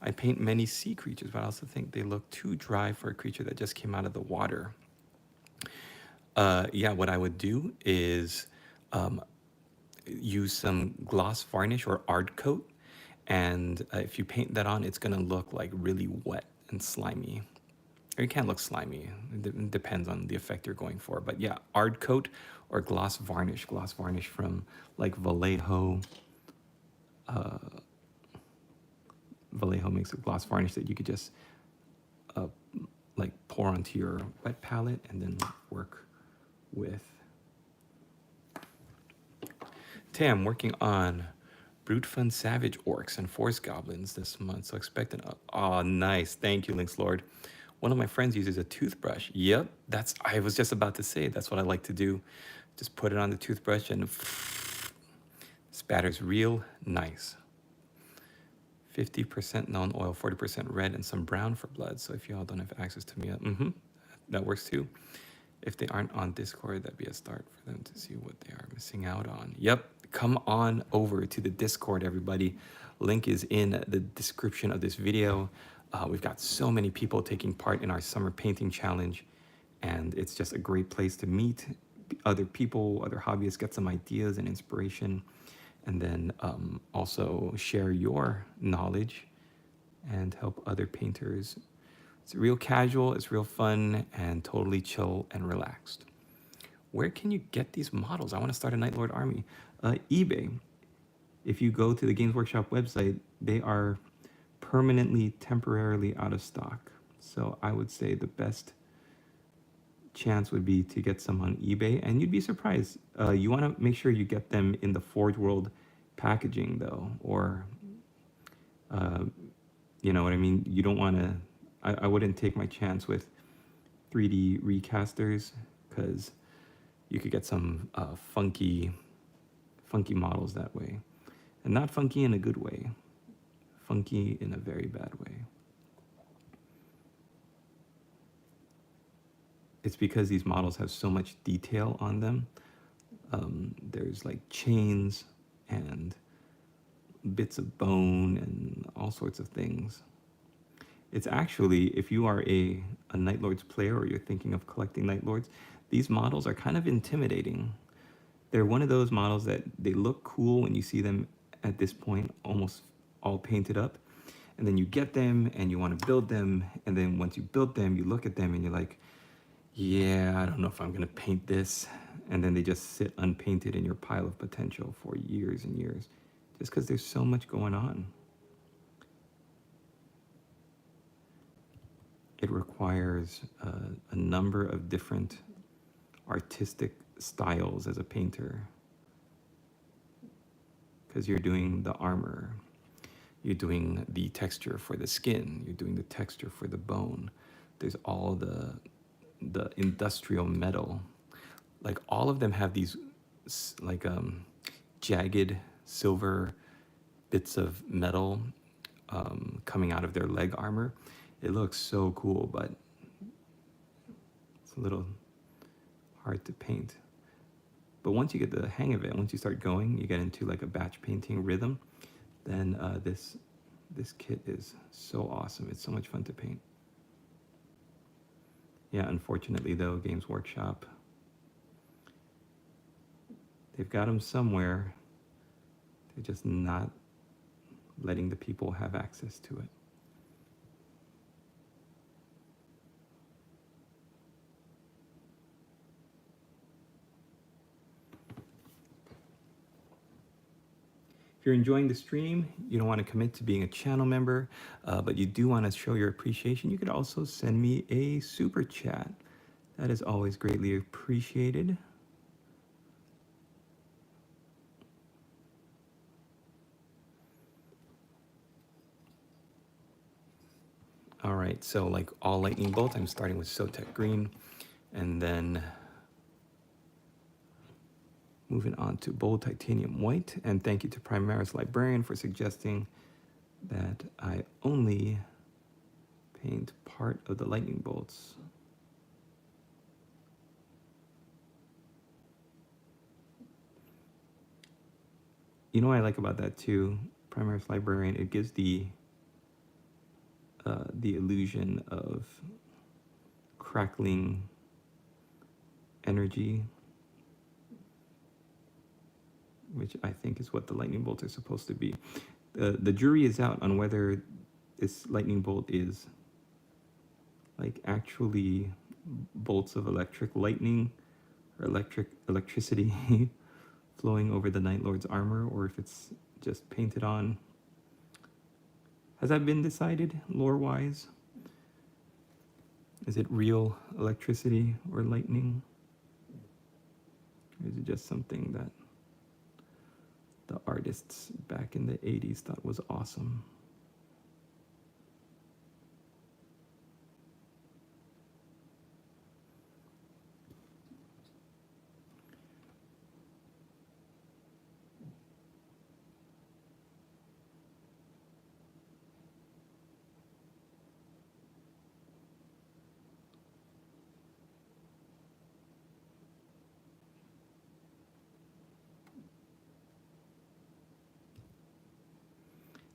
I paint many sea creatures, but I also think they look too dry for a creature that just came out of the water. Yeah, what I would do is use some gloss varnish or ard coat, and if you paint that on, it's gonna look like really wet and slimy. Or it can look slimy. It depends on the effect you're going for. But yeah, ard coat or gloss varnish. Gloss varnish from like Vallejo. Vallejo makes a gloss varnish that you could just like pour onto your wet palette and then work with. Today I'm working on Brute Fun Savage Orcs and Forest Goblins this month, so expect an oh nice, thank you, Lynx Lord. One of my friends uses a toothbrush. Yep, I was just about to say, that's what I like to do. Just put it on the toothbrush and spatters real nice. 50% non-oil, 40% red, and some brown for blood. So if y'all don't have access to me, that works too. If they aren't on Discord, that'd be a start for them to see what they are missing out on. Yep, come on over to the Discord, everybody. Link is in the description of this video. We've got so many people taking part in our summer painting challenge, and it's just a great place to meet other people, other hobbyists, get some ideas and inspiration, and then also share your knowledge and help other painters. It's real casual, it's real fun, and totally chill and relaxed. Where can you get these models? I want to start a Night Lord army. eBay. If you go to the Games Workshop website, they are permanently, temporarily out of stock. So I would say the best chance would be to get some on eBay, and you'd be surprised. You want to make sure you get them in the Forge World packaging though, or you know what I mean? You don't want to, I wouldn't take my chance with 3D recasters, because you could get some funky models that way. And not funky in a good way. Funky in a very bad way. It's because these models have so much detail on them. There's like chains and bits of bone and all sorts of things. It's actually, if you are a Night Lords player or you're thinking of collecting Night Lords, these models are kind of intimidating. They're one of those models that they look cool when you see them at this point, almost all painted up. And then you get them and you want to build them. And then once you build them, you look at them and you're like, yeah, I don't know if I'm going to paint this. And then they just sit unpainted in your pile of potential for years and years, just because there's so much going on. It requires a number of different artistic styles as a painter, because you're doing the armor, you're doing the texture for the skin, you're doing the texture for the bone. There's all the industrial metal. Like all of them have these like jagged silver bits of metal coming out of their leg armor. It looks so cool, but it's a little hard to paint. But once you get the hang of it, once you start going, you get into like a batch painting rhythm, then this kit is so awesome. It's so much fun to paint. Yeah, unfortunately though, Games Workshop, they've got them somewhere. They're just not letting the people have access to it. If you're enjoying the stream, you don't want to commit to being a channel member, but you do want to show your appreciation, you could also send me a super chat. That is always greatly appreciated. All right, so like all lightning bolts, I'm starting with Sotek Green, and then moving on to Bold Titanium White. And thank you to Primaris Librarian for suggesting that I only paint part of the lightning bolts. You know what I like about that too, Primaris Librarian? It gives the illusion of crackling energy, which I think is what the lightning bolts are supposed to be. The jury is out on whether this lightning bolt is like actually bolts of electric lightning or electricity flowing over the Night Lord's armor, or if it's just painted on. Has that been decided lore-wise? Is it real electricity or lightning? Or is it just something that the artists back in the 80s thought was awesome?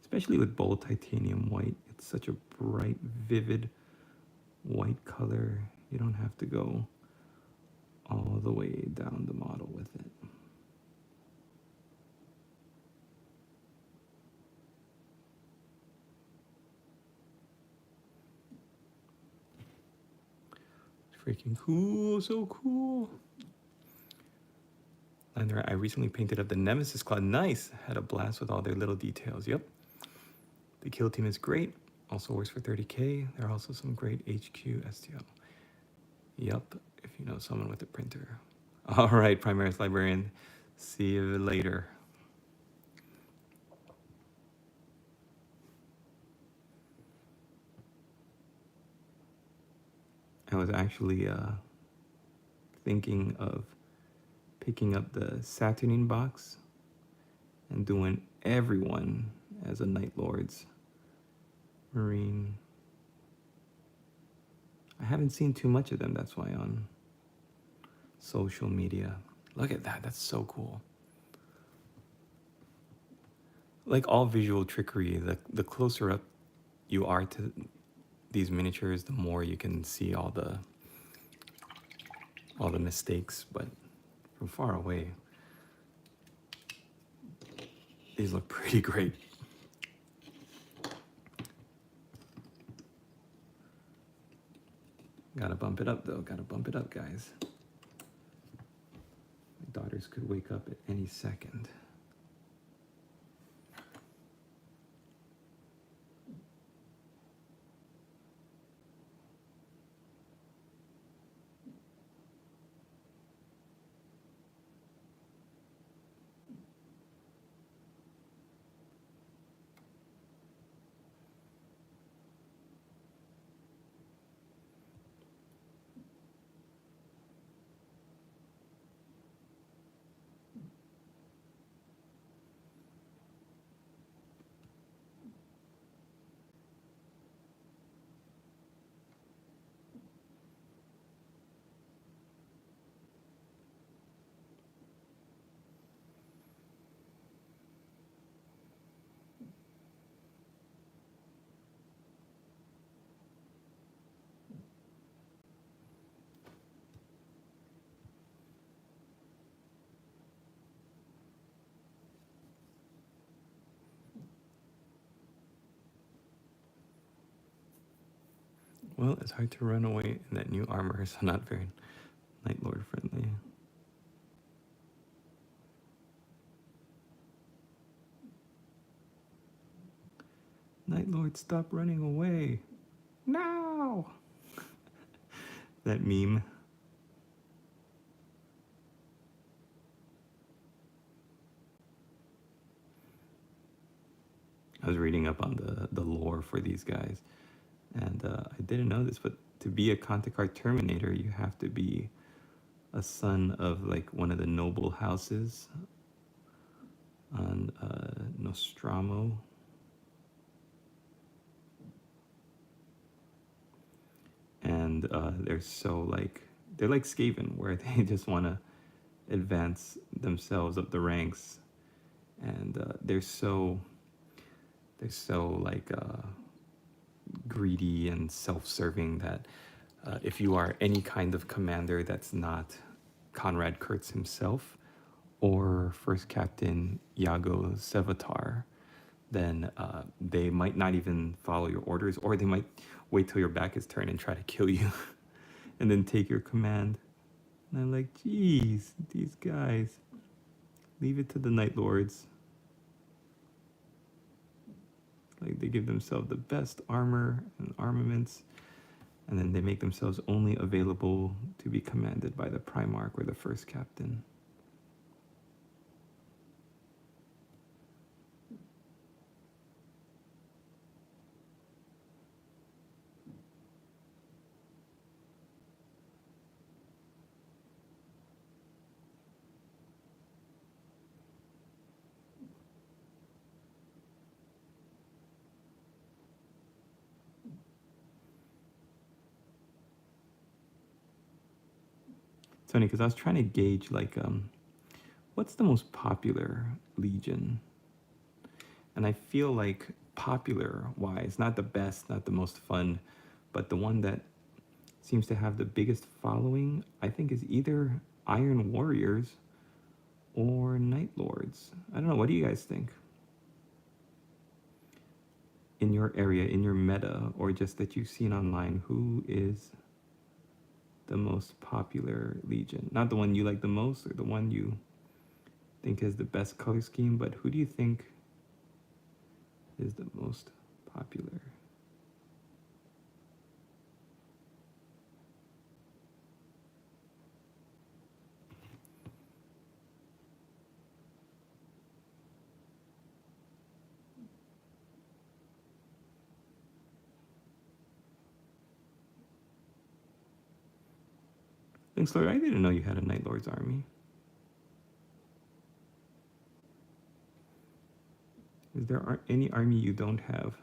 Especially with Bold Titanium White, it's such a bright, vivid white color. You don't have to go all the way down the model with it. It's freaking cool, so cool. And I recently painted up the Nemesis Cloud. Nice, had a blast with all their little details. Yep. The kill team is great. Also works for 30K. There are also some great HQ STL. Yup, if you know someone with a printer. All right, Primaris Librarian. See you later. I was actually thinking of picking up the Saturnine box and doing everyone as a Night Lord's Marine. I haven't seen too much of them, that's why on social media. Look at that, that's so cool. Like all visual trickery, the closer up you are to these miniatures, the more you can see all the mistakes, but from far away, these look pretty great. Gotta bump it up though, gotta bump it up, guys. My daughters could wake up at any second. Well, it's hard to run away in that new armor, so not very Night Lord friendly. Night Lord, stop running away. No! That meme. I was reading up on the lore for these guys. And I didn't know this, but to be a Kantakar Terminator, you have to be a son of like one of the noble houses on Nostromo. And they're like Skaven, where they just want to advance themselves up the ranks, and they're so like greedy and self-serving that if you are any kind of commander that's not Conrad Kurtz himself or First Captain Iago Sevatar, then they might not even follow your orders, or they might wait till your back is turned and try to kill you and then take your command. And I'm like, geez, these guys, leave it to the Night Lords. Like, they give themselves the best armor and armaments, and then they make themselves only available to be commanded by the Primarch or the First Captain. It's funny because I was trying to gauge like what's the most popular Legion, and I feel like popular wise, not the best, not the most fun, but the one that seems to have the biggest following, I think, is either Iron Warriors or Night Lords. I don't know. What do you guys think? In your area, in your meta, or just that you've seen online, who is the most popular Legion? Not the one you like the most or the one you think has the best color scheme, but who do you think is the most popular? Thanks, Lord. I didn't know you had a Night Lord's army. Is there any army you don't have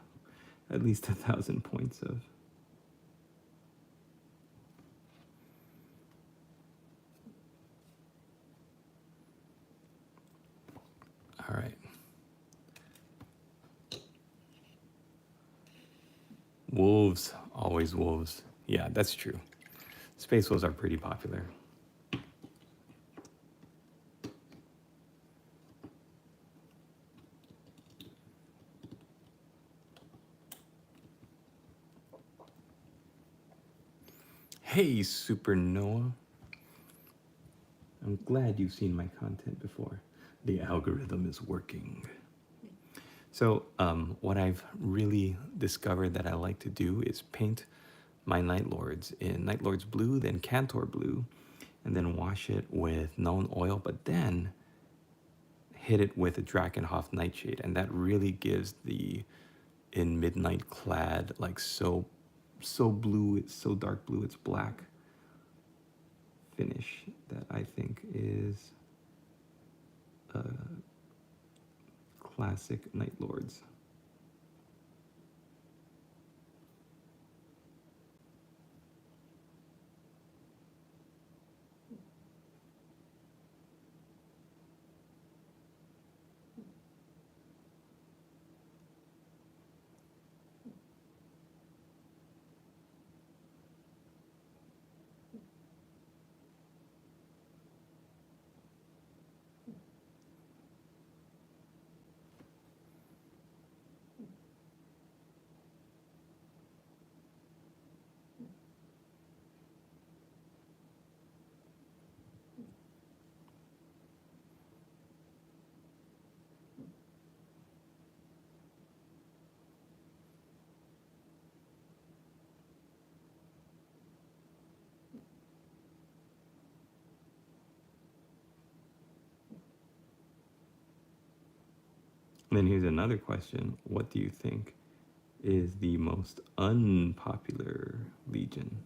at least 1,000 points of? All right. Wolves, always wolves. Yeah, that's true. Space wolves are pretty popular. Hey, Super Noah. I'm glad you've seen my content before. The algorithm is working. So what I've really discovered that I like to do is paint my Night Lords in Night Lords Blue, then Cantor Blue, and then wash it with Known Oil, but then hit it with a Drakenhof Nightshade, and that really gives the in Midnight Clad, like so blue, it's so dark blue, it's black finish that I think is a classic Night Lords. And then here's another question. What do you think is the most unpopular Legion.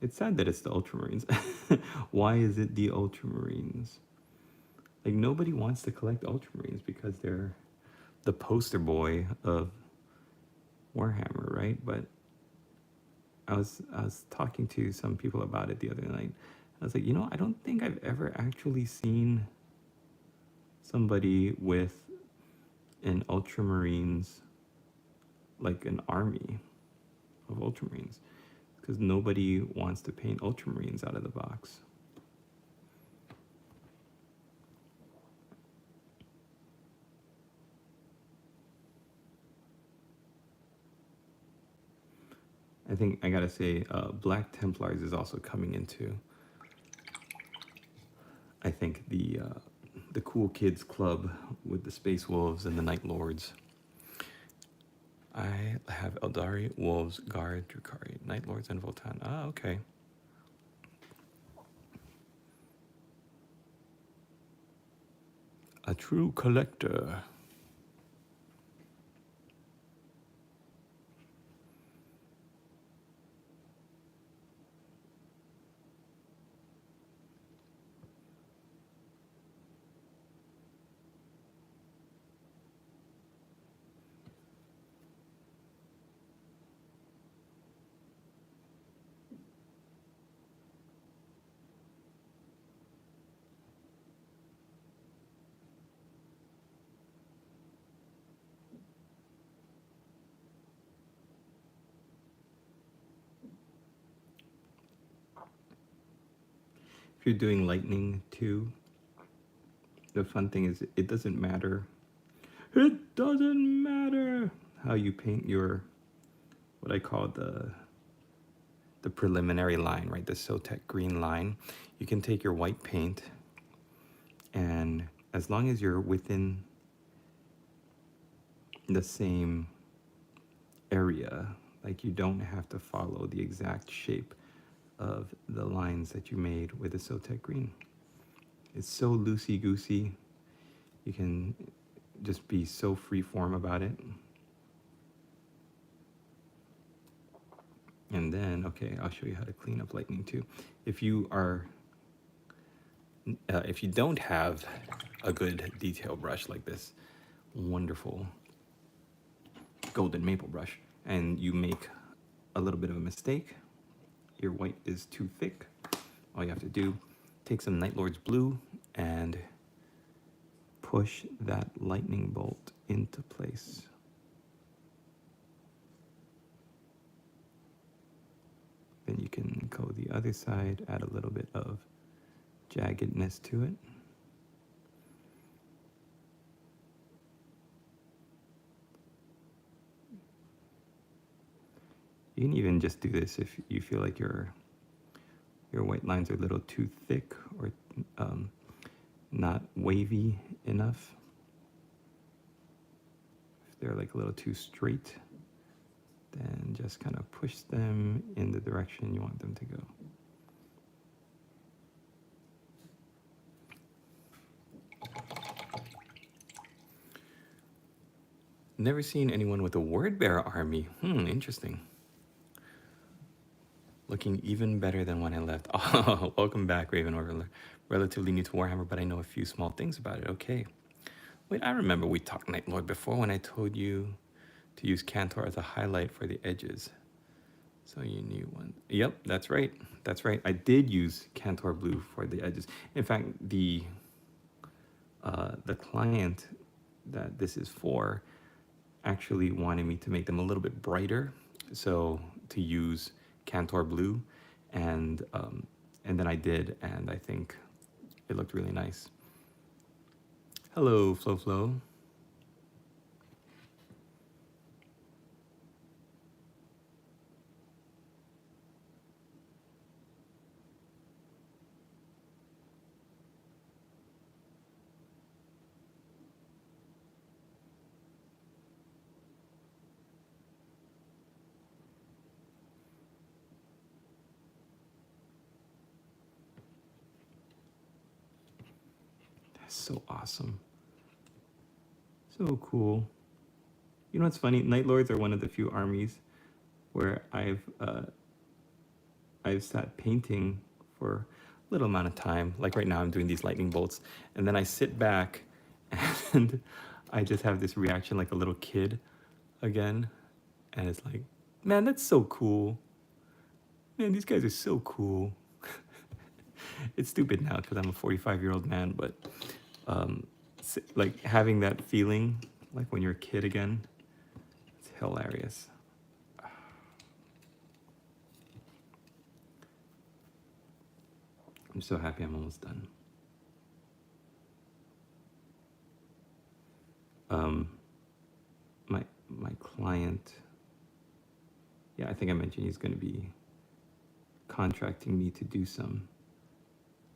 It's sad that it's the Ultramarines. Why is it the Ultramarines? Like, nobody wants to collect Ultramarines because they're the poster boy of Warhammer, right? But I was talking to some people about it the other night. I was like, I don't think I've ever actually seen somebody with an Ultramarines, like an army of Ultramarines, because nobody wants to paint Ultramarines out of the box. I think I gotta say, Black Templars is also coming into, I think, the cool kids club with the Space Wolves and the Night Lords. I have Eldari, Wolves, Guard, Drukari, Night Lords, and Voltan. Ah, okay. A true collector. If you're doing lightning too, the fun thing is it doesn't matter. It doesn't matter how you paint your, what I call the preliminary line, right? The Sotek green line. You can take your white paint, and as long as you're within the same area, like you don't have to follow the exact shape of the lines that you made with the Sotek green. It's so loosey-goosey. You can just be so free form about it. And then, okay, I'll show you how to clean up lightning too. If you don't have a good detail brush like this wonderful golden maple brush, and you make a little bit of a mistake, your white is too thick, all you have to do, take some Night Lord's blue and push that lightning bolt into place. Then you can go the other side, add a little bit of jaggedness to it. You can even just do this if you feel like your white lines are a little too thick or not wavy enough. If they're like a little too straight, then just kind of push them in the direction you want them to go. Never seen anyone with a word bearer army. Interesting. Looking even better than when I left. Oh, welcome back, Raven. Relatively new to Warhammer, but I know a few small things about it. Okay. Wait, I remember we talked Night Lord before when I told you to use Cantor as a highlight for the edges. So you knew one. Yep, that's right. That's right. I did use Cantor Blue for the edges. In fact, the client that this is for actually wanted me to make them a little bit brighter, so to use Cantor Blue, and then I did, and I think it looked really nice. Hello, Flo. That's so awesome. So cool. You know what's funny? Night Lords are one of the few armies where I've sat painting for a little amount of time. Like right now, I'm doing these lightning bolts, and then I sit back, and I just have this reaction like a little kid again, and it's like, man, that's so cool. Man, these guys are so cool. It's stupid now because I'm a 45-year-old man, but like having that feeling like when you're a kid again, it's hilarious. I'm so happy I'm almost done. My client, yeah, I think I mentioned he's going to be contracting me to do some,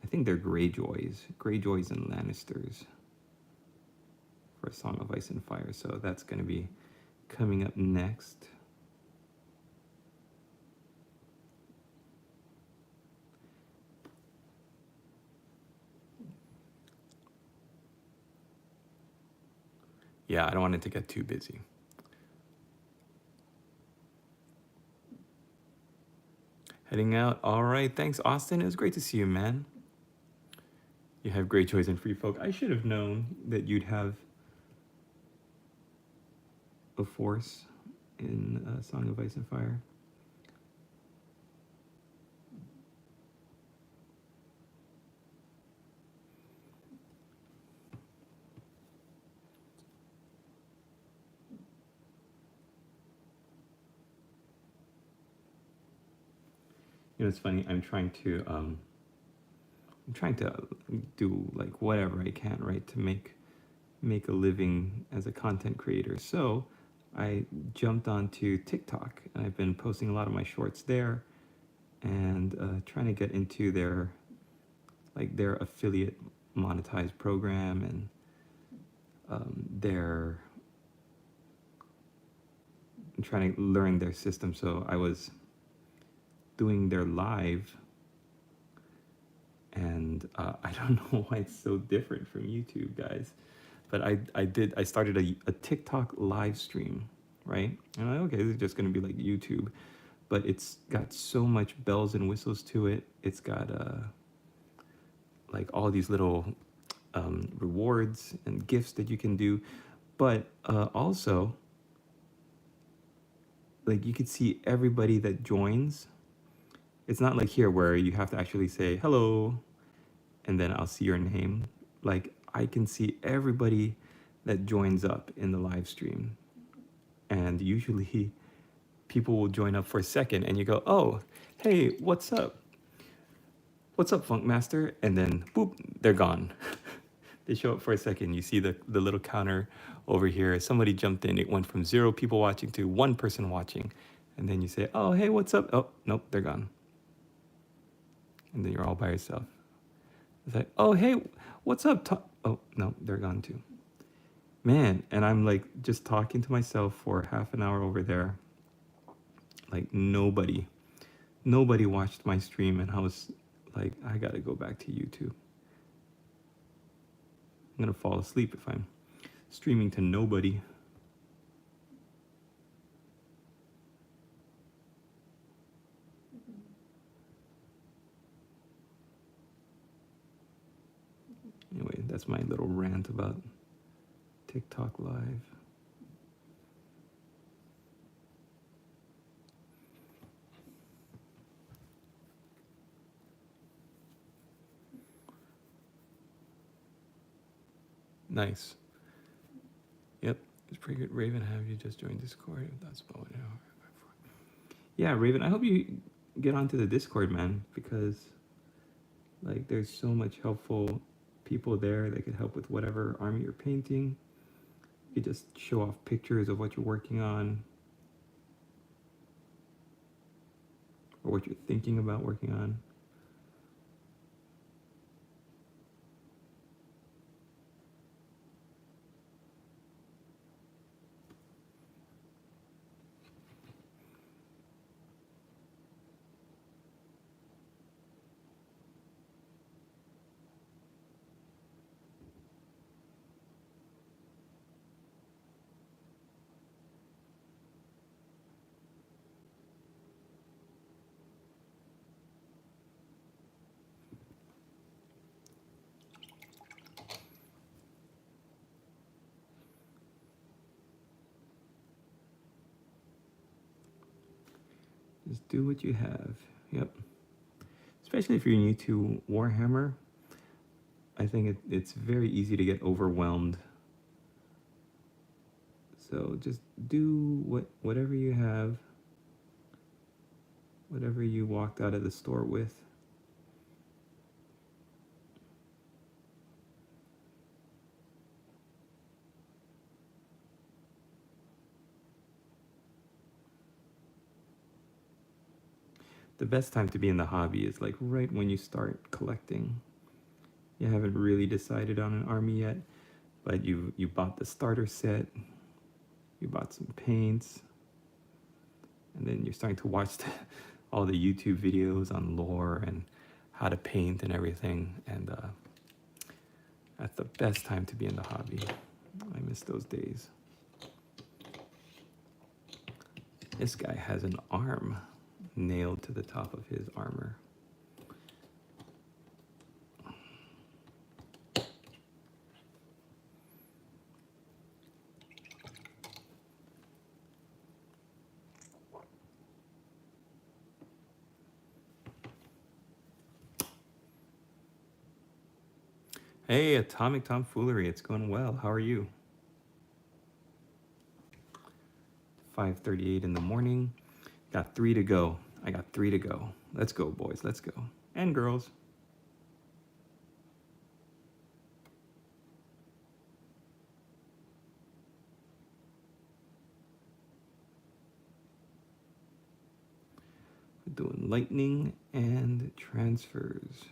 I think they're Greyjoys and Lannisters for A Song of Ice and Fire. So that's going to be coming up next. Yeah, I don't want it to get too busy. Heading out. All right. Thanks, Austin. It was great to see you, man. You have Greyjoys and Free Folk. I should have known that you'd have a force in Song of Ice and Fire. You know, it's funny. I'm trying to do like whatever I can, right, to make a living as a content creator. So I jumped onto TikTok, and I've been posting a lot of my shorts there, and trying to get into their affiliate monetized program, and I'm trying to learn their system. So I was doing their live, and I don't know why it's so different from YouTube, guys. But I started a TikTok live stream, right? And I'm like, okay, this is just gonna be like YouTube, but it's got so much bells and whistles to it. It's got like all these little rewards and gifts that you can do, but also like you could see everybody that joins. It's not like here where you have to actually say hello and then I'll see your name. Like I can see everybody that joins up in the live stream. And usually people will join up for a second and you go, oh, hey, what's up? What's up, Funk Master? And then boop, they're gone. They show up for a second. You see the little counter over here. Somebody jumped in. It went from 0 people watching to 1 person watching. And then you say, oh, hey, what's up? Oh, nope, they're gone. And then you're all by yourself. It's like, oh, hey, what's up? Oh, no, they're gone too. Man, and I'm like just talking to myself for half an hour over there. Like nobody watched my stream, and I was like, I gotta go back to YouTube. I'm gonna fall asleep if I'm streaming to nobody. Anyway, that's my little rant about TikTok Live. Nice. Yep, it's pretty good. Raven, have you just joined Discord? That's about an hour. Yeah, Raven, I hope you get onto the Discord, man, because like there's so much helpful people there that could help with whatever army you're painting. You just show off pictures of what you're working on or what you're thinking about working on. Just do what you have. Yep. Especially if you're new to Warhammer, I think it's very easy to get overwhelmed. So just do whatever you have, whatever you walked out of the store with. The best time to be in the hobby is like right when you start collecting. You haven't really decided on an army yet, but you bought the starter set, you bought some paints, and then you're starting to watch all the YouTube videos on lore and how to paint and everything. And that's the best time to be in the hobby. I miss those days. This guy has an arm nailed to the top of his armor. Hey, Atomic Tomfoolery, it's going well. How are you? 5:38 in the morning. Got 3 to go. I got 3 to go. Let's go, boys. Let's go. And girls. We're doing lightning and transfers.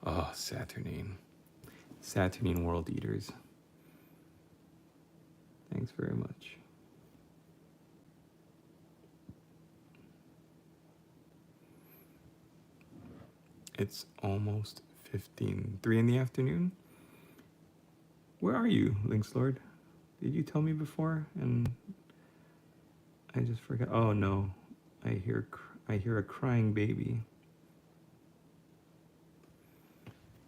Oh, Saturnine. Saturnine World Eaters. Thanks very much. It's almost 15:03 in the afternoon. Where are you, Lynx Lord? Did you tell me before? And I just forgot. Oh no, I hear a crying baby.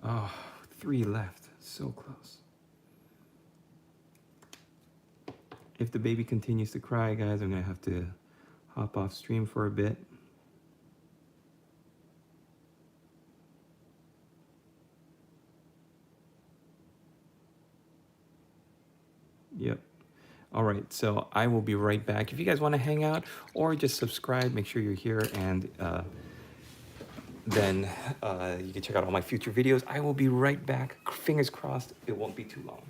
Oh, 3 left. So close. If the baby continues to cry, guys, I'm gonna have to hop off stream for a bit. Yep. All right, so I will be right back. If you guys want to hang out or just subscribe, make sure you're here, and then you can check out all my future videos. I will be right back. Fingers crossed, it won't be too long.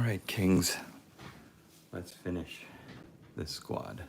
right, Kings. Let's finish this squad.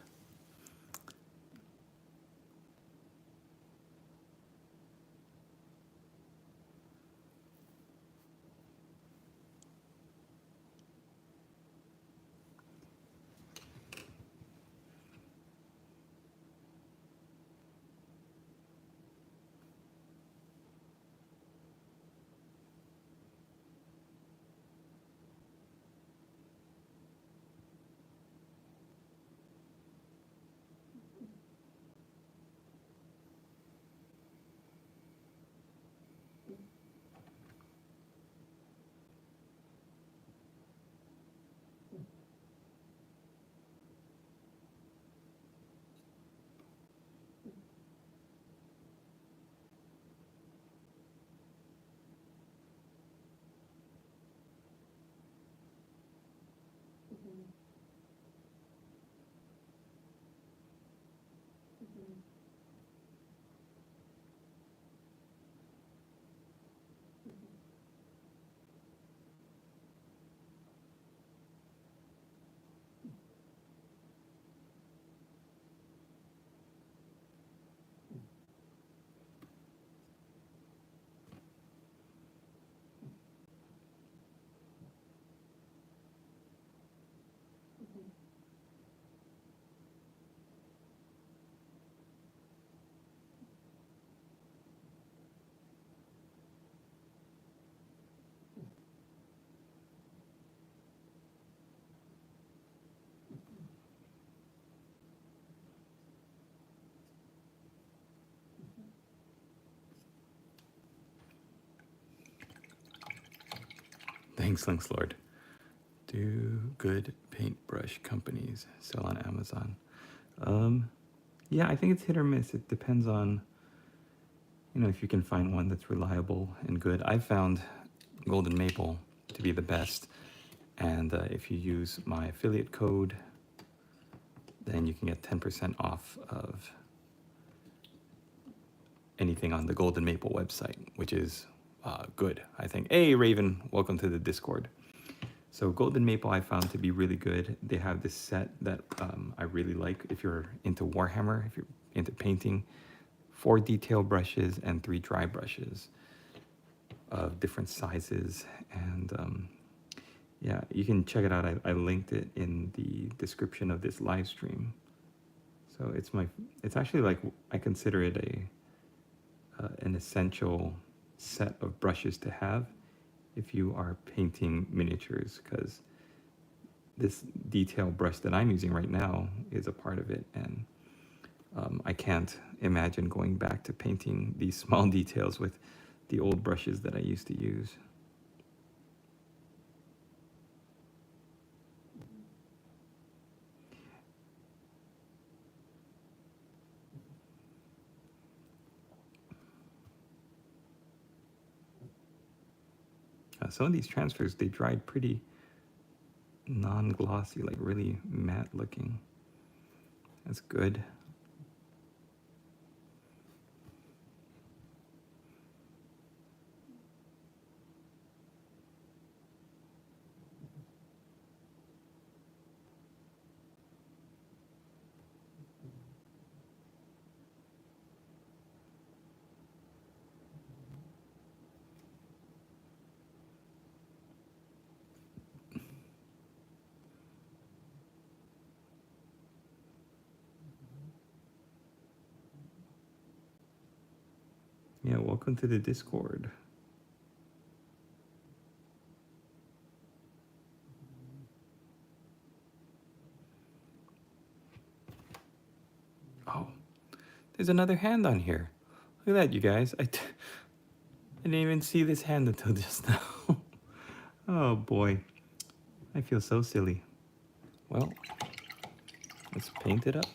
Thanks, Links Lord. Do good paintbrush companies sell on Amazon? Yeah, I think it's hit or miss. It depends on, if you can find one that's reliable and good. I found Golden Maple to be the best. And if you use my affiliate code, then you can get 10% off of anything on the Golden Maple website, which is good, I think. Hey, Raven, welcome to the Discord. So Golden Maple I found to be really good. They have this set that I really like if you're into Warhammer, if you're into painting. 4 detail brushes and 3 dry brushes of different sizes. And yeah, you can check it out. I linked it in the description of this live stream. So it's actually like, I consider it an essential set of brushes to have if you are painting miniatures, because this detail brush that I'm using right now is a part of it, and I can't imagine going back to painting these small details with the old brushes that I used to use. Some of these transfers, they dried pretty non-glossy, like really matte looking. That's good. Yeah, welcome to the Discord. Oh, there's another hand on here. Look at that, you guys. I didn't even see this hand until just now. Oh boy, I feel so silly. Well, let's paint it up.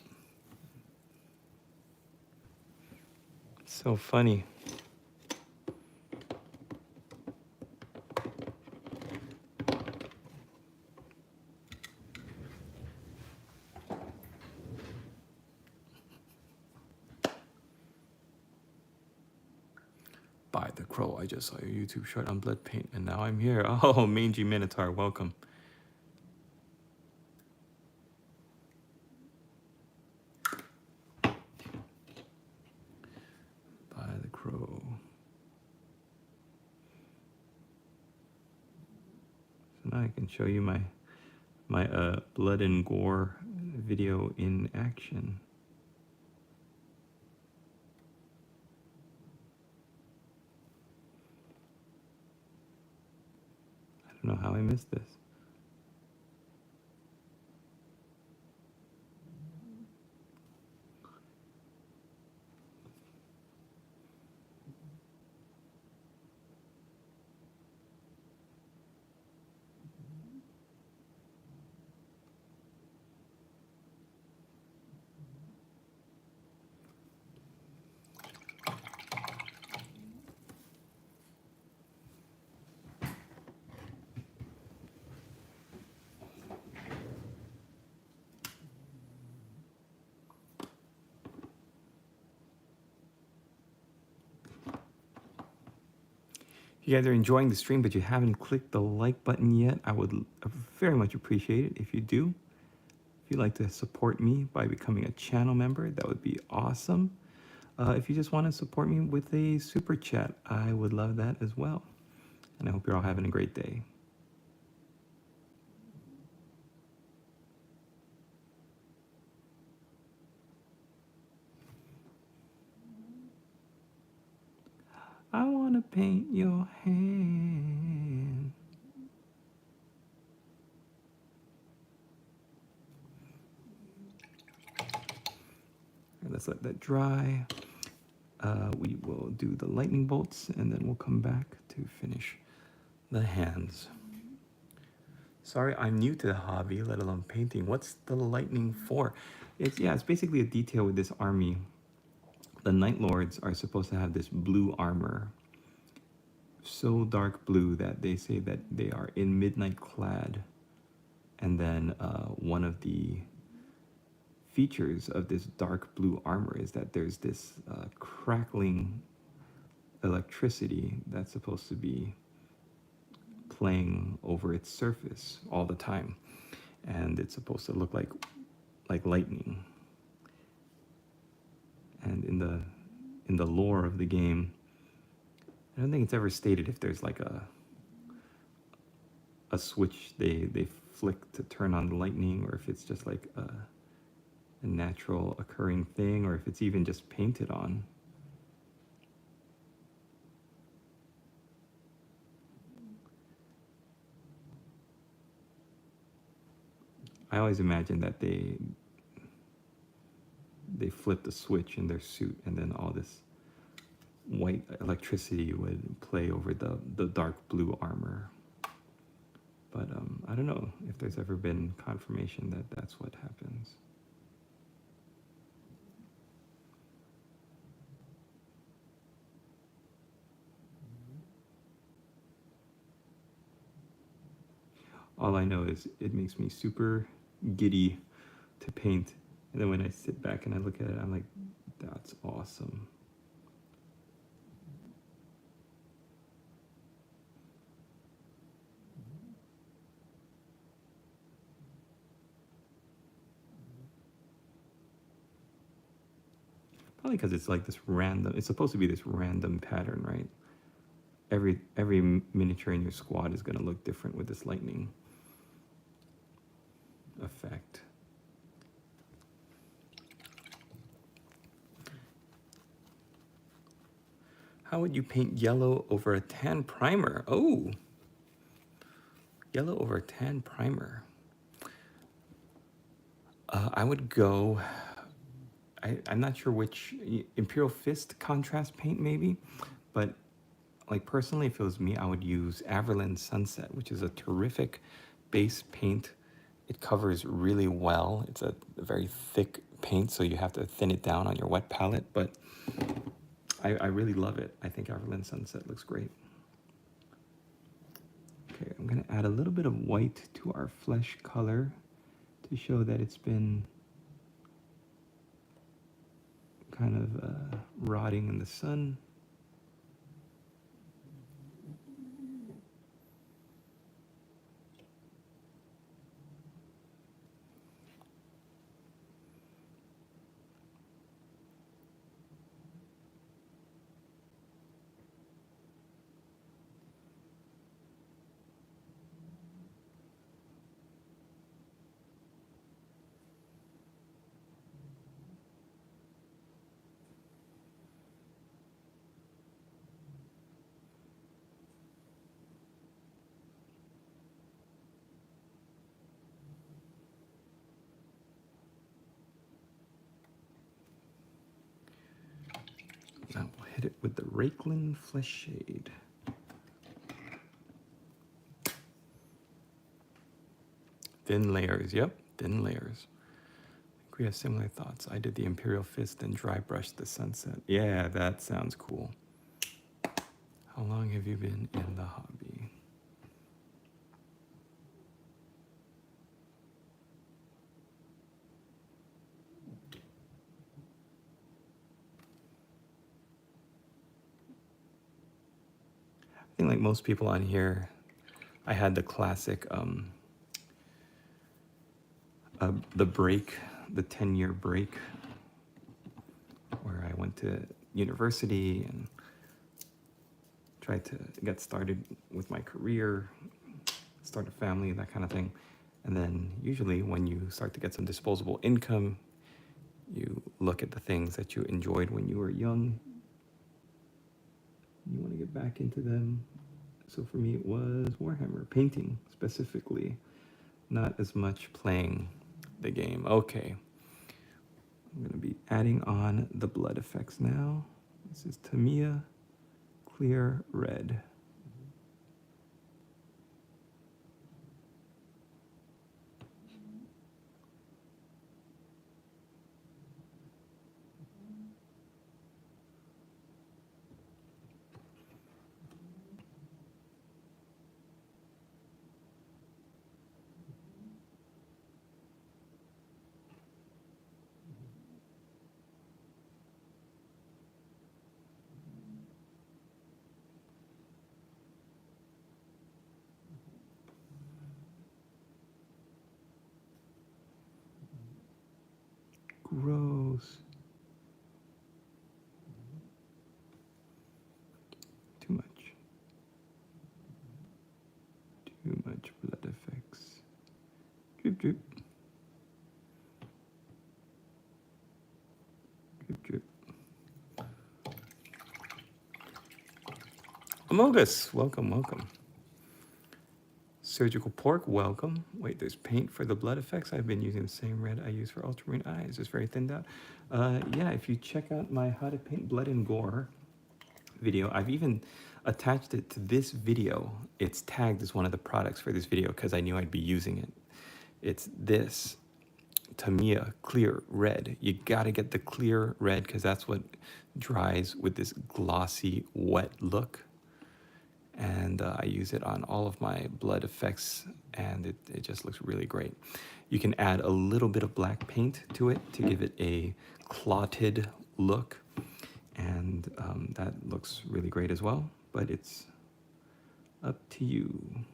So funny. By the Crow, I just saw your YouTube short on blood paint, and now I'm here. Oh, Mangy Minotaur, welcome. Pro. So now I can show you my blood and gore video in action. I don't know how I missed this. If you guys are enjoying the stream but you haven't clicked the like button yet, I would very much appreciate it if you do. If you'd like to support me by becoming a channel member, that would be awesome. If you just want to support me with a super chat, I would love that as well. And I hope you're all having a great day. I want to paint your hand. Let's let that dry. We will do the lightning bolts and then we'll come back to finish the hands. Sorry, I'm new to the hobby, let alone painting. What's the lightning for? It's basically a detail with this army. The Night Lords are supposed to have this blue armor, so dark blue that they say that they are in midnight clad. And then one of the features of this dark blue armor is that there's this crackling electricity that's supposed to be playing over its surface all the time, and it's supposed to look like lightning. And in the lore of the game, I don't think it's ever stated if there's like a switch they flick to turn on the lightning, or if it's just like a natural occurring thing, or if it's even just painted on. I always imagine that they flipped a switch in their suit and then all this white electricity would play over the dark blue armor. But I don't know if there's ever been confirmation that that's what happens. All I know is it makes me super giddy to paint. And then when I sit back and I look at it, I'm like, that's awesome. Probably because it's like this random, it's supposed to be this random pattern, right? Every miniature in your squad is going to look different with this lightning effect. How would you paint yellow over a tan primer? Oh, yellow over a tan primer. I would go, I'm not sure which, Imperial Fist contrast paint maybe, but like personally, if it was me, I would use Averland Sunset, which is a terrific base paint. It covers really well. It's a very thick paint, so you have to thin it down on your wet palette, but I really love it. I think Averland Sunset looks great. Okay, I'm gonna add a little bit of white to our flesh color to show that it's been kind of rotting in the sun. Now we'll hit it with the Rakelin Flesh Shade. Thin layers, yep, thin layers. I think we have similar thoughts. I did the Imperial Fist, then dry brushed the Sunset. Yeah, that sounds cool. How long have you been in the hobby? I think like most people on here, I had the classic, the break, the 10-year break, where I went to university and tried to get started with my career, start a family, that kind of thing. And then usually when you start to get some disposable income, you look at the things that you enjoyed when you were young. You want to get back into them. So for me, it was Warhammer, painting specifically, not as much playing the game. Okay, I'm going to be adding on the blood effects now. This is Tamiya Clear Red. Gross. Too much. Too much blood effects. Drip, drip. Drip, drip. Amogus, welcome, welcome. Surgical Pork, welcome. Wait, there's paint for the blood effects. I've been using the same red I use for ultramarine eyes. It's very thinned out. Yeah, if you check out my How to Paint Blood and Gore video, I've even attached it to this video. It's tagged as one of the products for this video because I knew I'd be using it. It's this Tamiya Clear Red. You gotta get the clear red because that's what dries with this glossy, wet look. And I use it on all of my blood effects, and it just looks really great. You can add a little bit of black paint to it to give it a clotted look, and that looks really great as well, but it's up to you.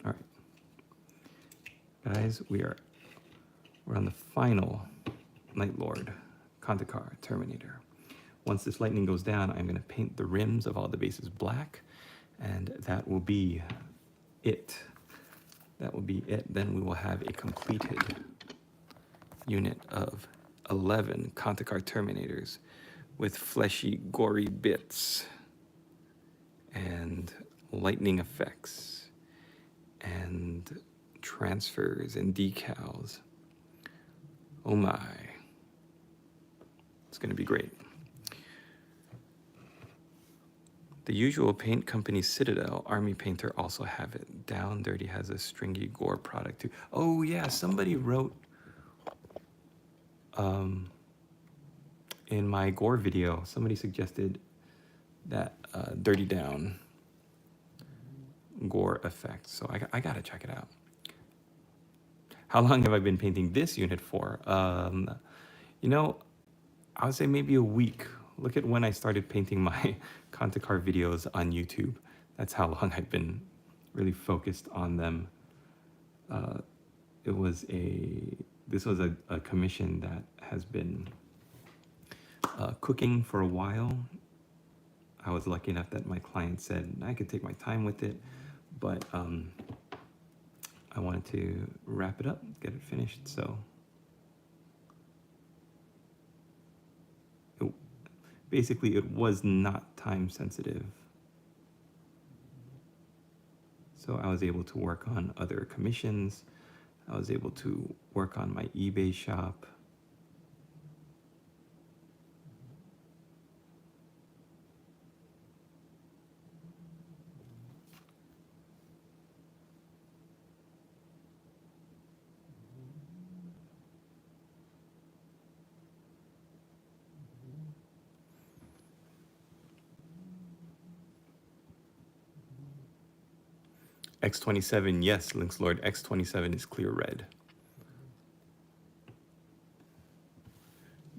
All right. Guys, we're on the final Night Lord, Kandakar, Terminator. Once this lightning goes down, I'm going to paint the rims of all the bases black, and that will be it. That will be it. Then we will have a completed unit of 11 Kandakar Terminators with fleshy, gory bits and lightning effects and transfers and decals. Oh my. It's going to be great. The usual paint company Citadel Army Painter also have it. Down Dirty has a stringy gore product too. Oh yeah, somebody wrote in my gore video, somebody suggested that Dirty Down gore effect. So I gotta check it out. How long have I been painting this unit for? You know, I would say maybe a week. Look at when I started painting my Kandakar videos on YouTube. That's how long I've been really focused on them. This was a commission that has been cooking for a while. I was lucky enough that my client said I could take my time with it, but I wanted to wrap it up, get it finished, so. Basically, it was not time sensitive. So I was able to work on other commissions. I was able to work on my eBay shop. X27, yes, Lynx Lord, X27 is clear red.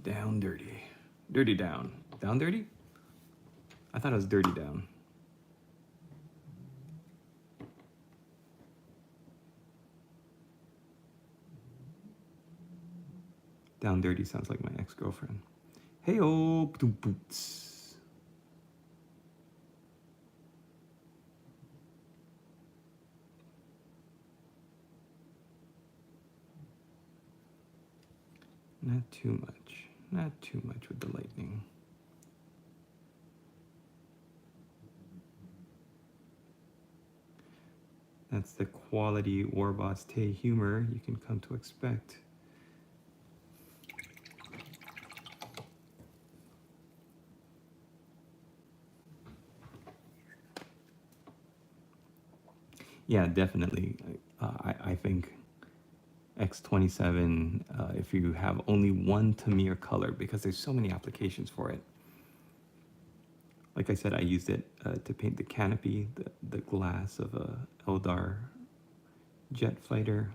Down dirty. Dirty down. Down dirty? I thought it was dirty down. Down dirty sounds like my ex-girlfriend. Hey, oh, boots. Not too much. Not too much with the lightning. That's the quality Warboss Tay humor you can come to expect. Yeah, definitely. I think X27, if you have only one Tamir color, because there's so many applications for it. Like I said, I used it to paint the canopy, the glass of a Eldar jet fighter.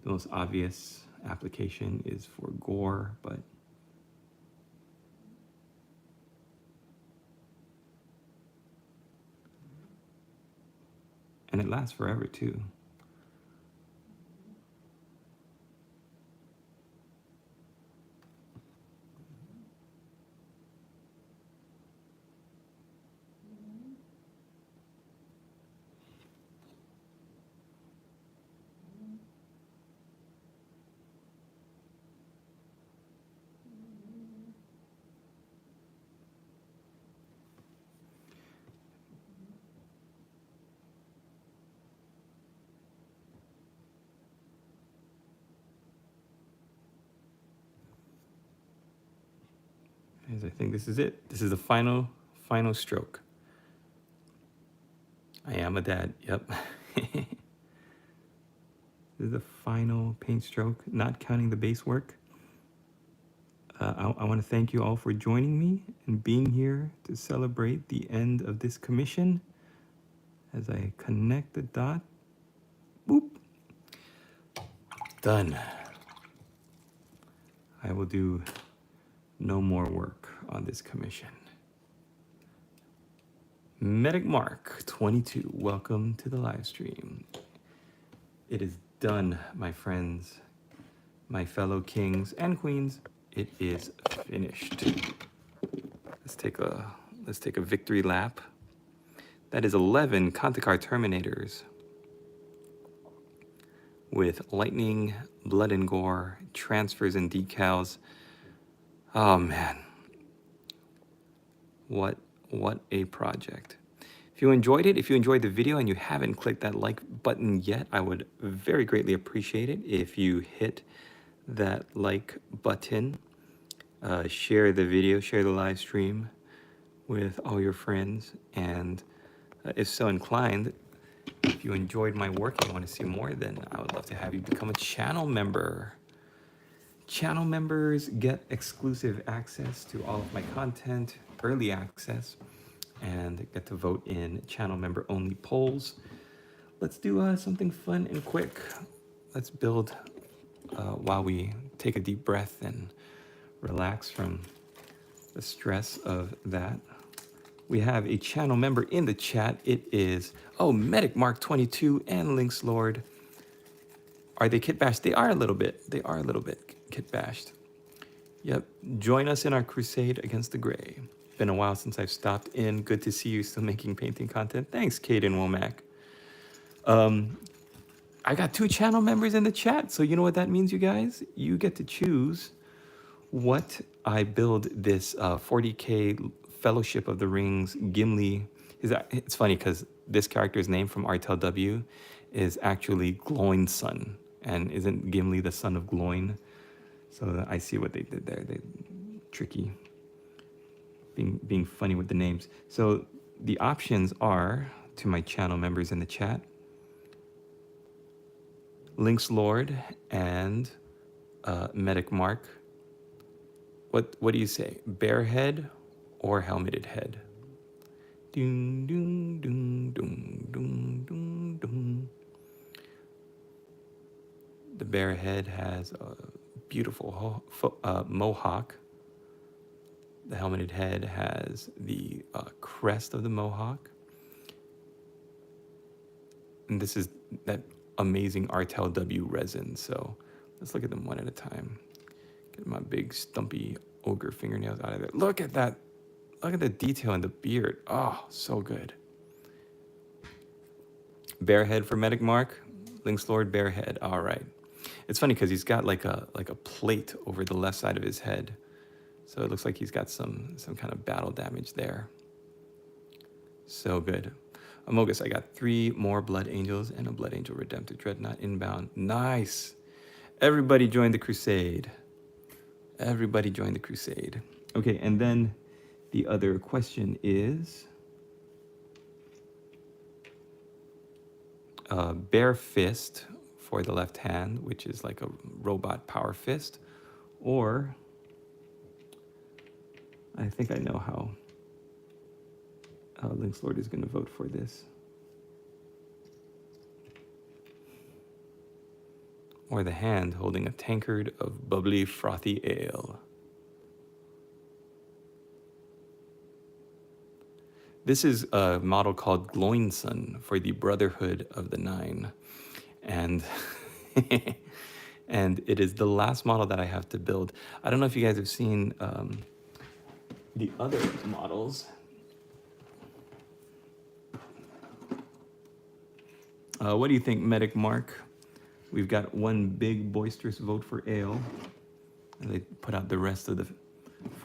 The most obvious application is for gore, but and it lasts forever too. As I think this is it. This is the final stroke. I am a dad, yep. This is the final paint stroke, not counting the base work. I want to thank you all for joining me and being here to celebrate the end of this commission. As I connect the dot, boop, done. I will do no more work on this commission. Medic Mark 22, welcome to the live stream. It is done, my friends, my fellow kings and queens. It is finished. Let's take a victory lap. That is 11 Kantakar Terminators with lightning, blood and gore, transfers and decals. Oh man, what a project. If you enjoyed it, if you enjoyed the video and you haven't clicked that like button yet, I would very greatly appreciate it if you hit that like button. Share the video, share the live stream with all your friends, and if so inclined, if you enjoyed my work and want to see more, then I would love to have you become a channel member. Channel members get exclusive access to all of my content, early access, and get to vote in channel member only polls. Let's do something fun and quick. Let's build while we take a deep breath and relax from the stress of that. We have a channel member in the chat. It is, Medic Mark 22 and Lynx Lord. Are they kit bashed? They are a little bit. They are a little bit kit bashed. Yep. Join us in our crusade against the gray. Been a while since I've stopped in. Good to see you still making painting content. Thanks, Caden Womack. I got 2 channel members in the chat, so you know what that means, you guys? You get to choose what I build this 40K Fellowship of the Rings, Gimli. It's funny because this character's name from RTLW is actually Gloin's son. And isn't Gimli the son of Gloin? So I see what they did there. They tricky, being funny with the names. So the options are, to my channel members in the chat, Lynx Lord and Medic Mark. What do you say? Bear head or helmeted head? Dun, dun, dun, dun, dun, dun, dun. The bear head has a beautiful mohawk. The helmeted head has the crest of the mohawk. And this is that amazing RTLW resin. So let's look at them one at a time. Get my big stumpy ogre fingernails out of there. Look at that. Look at the detail in the beard. Oh, so good. Bear head for Medic Mark. Lynx Lord, bear head. All right. It's funny because he's got like a plate over the left side of his head. So it looks like he's got some kind of battle damage there. So good. Amogus, I got 3 more Blood Angels and a Blood Angel Redemptive Dreadnought inbound. Nice. Everybody joined the Crusade. Everybody joined the Crusade. Okay, and then the other question is Bare Fist for the left hand, which is like a robot power fist, or I think I know how Lynx Lord is going to vote for this. Or the hand holding a tankard of bubbly, frothy ale. This is a model called Gloinson for the Brotherhood of the Nine. And, and it is the last model that I have to build. I don't know if you guys have seen the other models. What do you think, Medic Mark? We've got one big boisterous vote for ale. And they put out the rest of the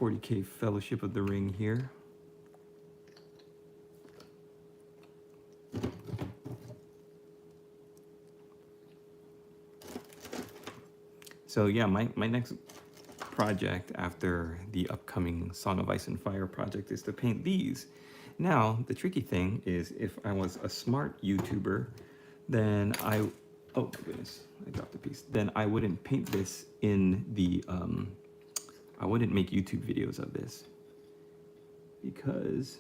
40K Fellowship of the Ring here. So yeah, my next project after the upcoming Song of Ice and Fire project is to paint these. Now, the tricky thing is if I was a smart YouTuber, then oh my goodness, I dropped a piece. Then I wouldn't paint this in the, I wouldn't make YouTube videos of this because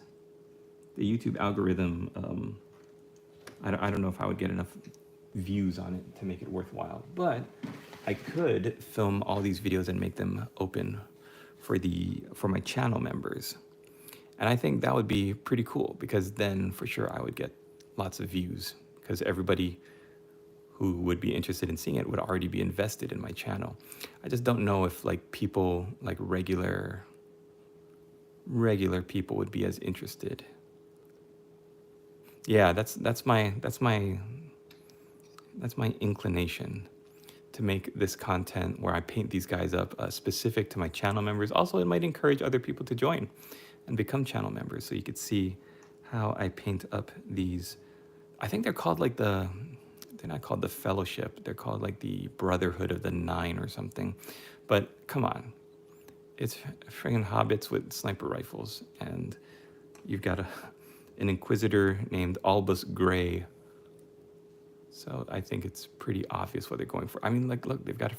the YouTube algorithm, I don't know if I would get enough views on it to make it worthwhile, but I could film all these videos and make them open for my channel members. And I think that would be pretty cool because then for sure I would get lots of views because everybody who would be interested in seeing it would already be invested in my channel. I just don't know if like people, like regular people would be as interested. Yeah, that's my inclination to make this content where I paint these guys up specific to my channel members. Also, it might encourage other people to join and become channel members so you could see how I paint up these. I think they're called like they're not called the Fellowship. They're called like the Brotherhood of the Nine or something. But come on, it's friggin' hobbits with sniper rifles. And you've got an Inquisitor named Albus Grey. So I think it's pretty obvious what they're going for. I mean, like, look, they've got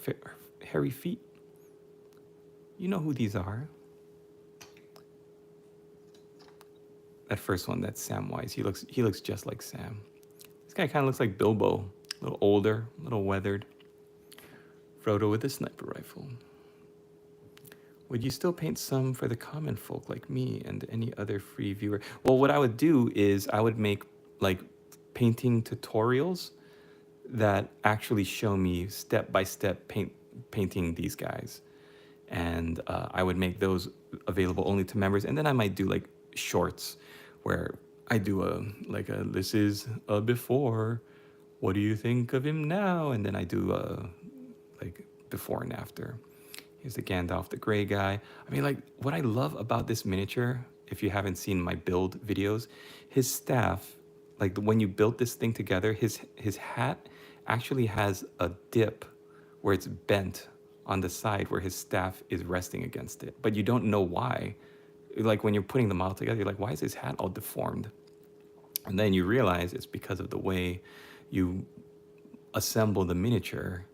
hairy feet. You know who these are. That first one, that's Samwise. He looks just like Sam. This guy kind of looks like Bilbo, a little older, a little weathered. Frodo with a sniper rifle. Would you still paint some for the common folk like me and any other free viewer? Well, what I would do is I would make like painting tutorials that actually show me step-by-step painting these guys. And I would make those available only to members. And then I might do like shorts where I do this is a before, what do you think of him now? And then I do like before and after. Here's the Gandalf the Grey guy. I mean, like, what I love about this miniature if you haven't seen my build videos, his staff, like when you build this thing together, his hat actually has a dip where it's bent on the side where his staff is resting against it. But you don't know why. Like when you're putting them all together, you're like, why is his hat all deformed? And then you realize it's because of the way you assemble the miniature.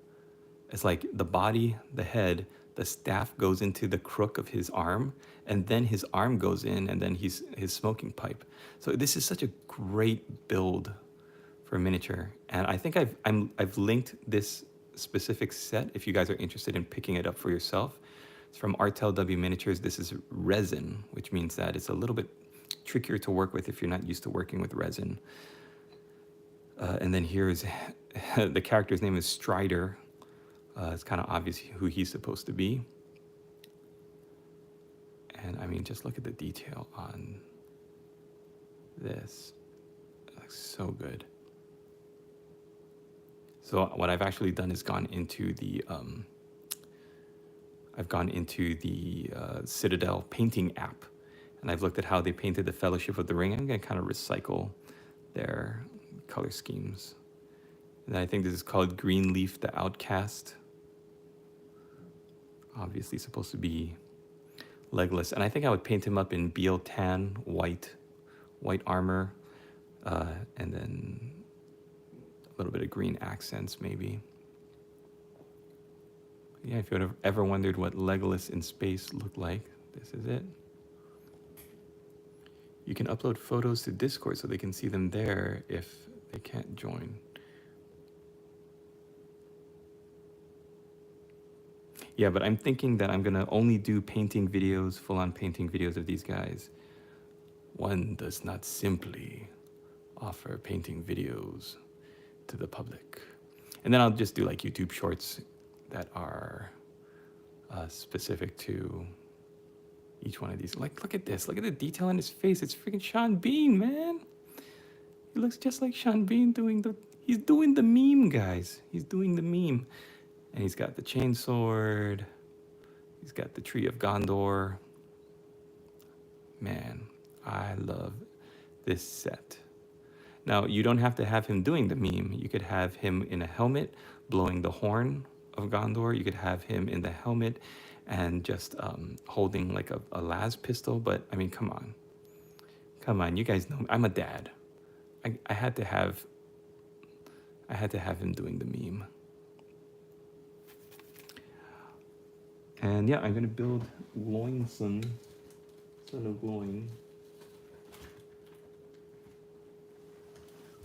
It's like the body, the head, the staff goes into the crook of his arm, and then his arm goes in, and then his smoking pipe. So this is such a great build for a miniature. And I think I've linked this specific set if you guys are interested in picking it up for yourself. It's from RTLW Miniatures. This is resin, which means that it's a little bit trickier to work with if you're not used to working with resin. And then here's the character's name is Strider. It's kind of obvious who he's supposed to be. And I mean, just look at the detail on this. It looks so good. So what I've actually done is gone into the Citadel painting app, and I've looked at how they painted the Fellowship of the Ring. I'm going to kind of recycle their color schemes. And I think this is called Greenleaf the Outcast. Obviously supposed to be Legolas. And I think I would paint him up in Beal Tan, white armor, and then a little bit of green accents maybe. Yeah, if you ever wondered what Legolas in space looked like, this is it. You can upload photos to Discord so they can see them there if they can't join. Yeah, but I'm thinking that I'm gonna only do painting videos, full-on painting videos of these guys. One does not simply offer painting videos to the public. And then I'll just do like YouTube shorts that are specific to each one of these. Like, look at this. Look at the detail on his face. It's freaking Sean Bean, man. He looks just like Sean Bean he's doing the meme, guys. He's doing the meme. And he's got the chainsword. He's got the Tree of Gondor. Man, I love this set. Now, you don't have to have him doing the meme. You could have him in a helmet blowing the horn of Gondor. You could have him in the helmet and just holding like a las pistol. But I mean, come on. Come on, you guys know me. I'm a dad. I had to have him doing the meme. And yeah, I'm gonna build Loinson, son of Loin.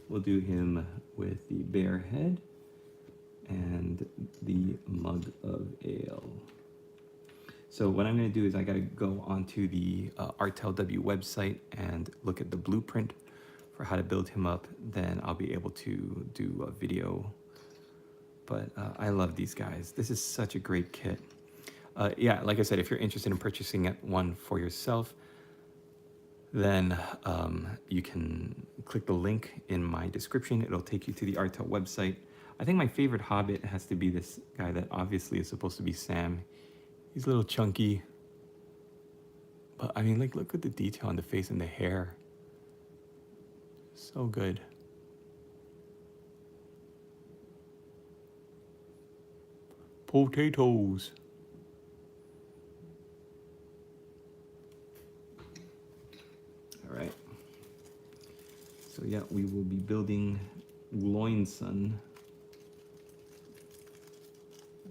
We'll do him with the bear head and the mug of ale. So what I'm gonna do is I gotta go onto the RTLW website and look at the blueprint for how to build him up. Then I'll be able to do a video. But I love these guys. This is such a great kit. Yeah, like I said, if you're interested in purchasing one for yourself, then you can click the link in my description. It'll take you to the RTL website. I think my favorite Hobbit has to be this guy that obviously is supposed to be Sam. He's a little chunky. But I mean, like, look at the detail on the face and the hair. So good. Potatoes. All right. So yeah, we will be building Loinson.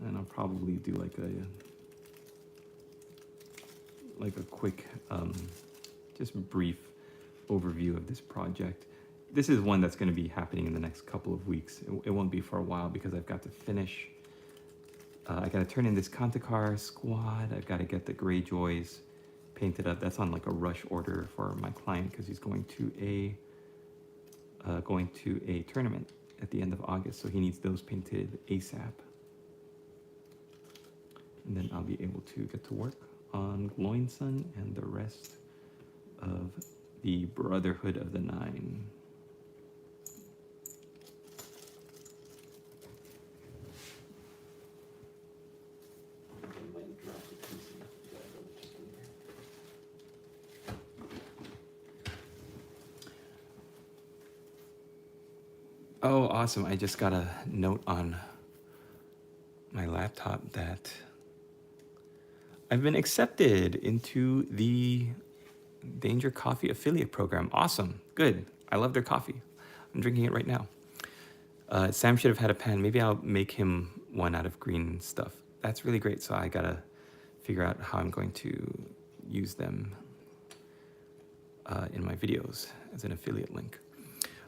And I'll probably do like a quick, just brief overview of this project. This is one that's going to be happening in the next couple of weeks. It won't be for a while because I've got to finish. I got to turn in this Kantakar squad. I've got to get the Greyjoys painted up. That's on like a rush order for my client because he's going to a tournament at the end of August, so he needs those painted ASAP. And then I'll be able to get to work on Loinson and the rest of the Brotherhood of the Nine. Oh, awesome. I just got a note on my laptop that I've been accepted into the Danger Coffee affiliate program. Awesome. Good. I love their coffee. I'm drinking it right now. Sam should have had a pen. Maybe I'll make him one out of green stuff. That's really great. So I gotta figure out how I'm going to use them in my videos as an affiliate link.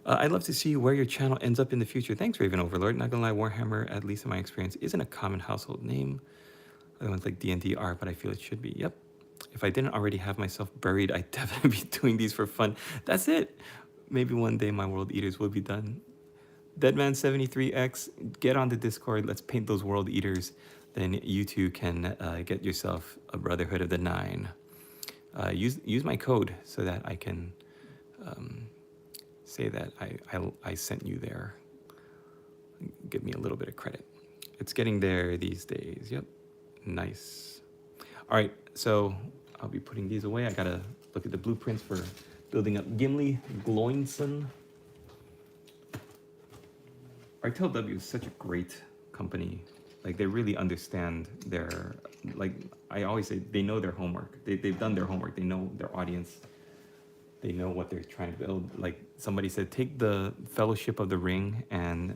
I'd love to see where your channel ends up in the future. Thanks, Raven Overlord. Not gonna lie, Warhammer, at least in my experience, isn't a common household name. Other ones like D&D are, but I feel it should be. Yep. If I didn't already have myself buried, I'd definitely be doing these for fun. That's it. Maybe one day my World Eaters will be done. Deadman73X, get on the Discord. Let's paint those World Eaters. Then you too can get yourself a Brotherhood of the Nine. Use my code so that I can say that I sent you there. Give me a little bit of credit. It's getting there these days. Yep. Nice. All right, so I'll be putting these away. I gotta look at the blueprints for building up Gimli Gloinson. RTLW is such a great company. Like, they really understand their, like I always say, they know their homework. They've done their homework. They know their audience. They know what they're trying to build. Like somebody said, take the Fellowship of the Ring and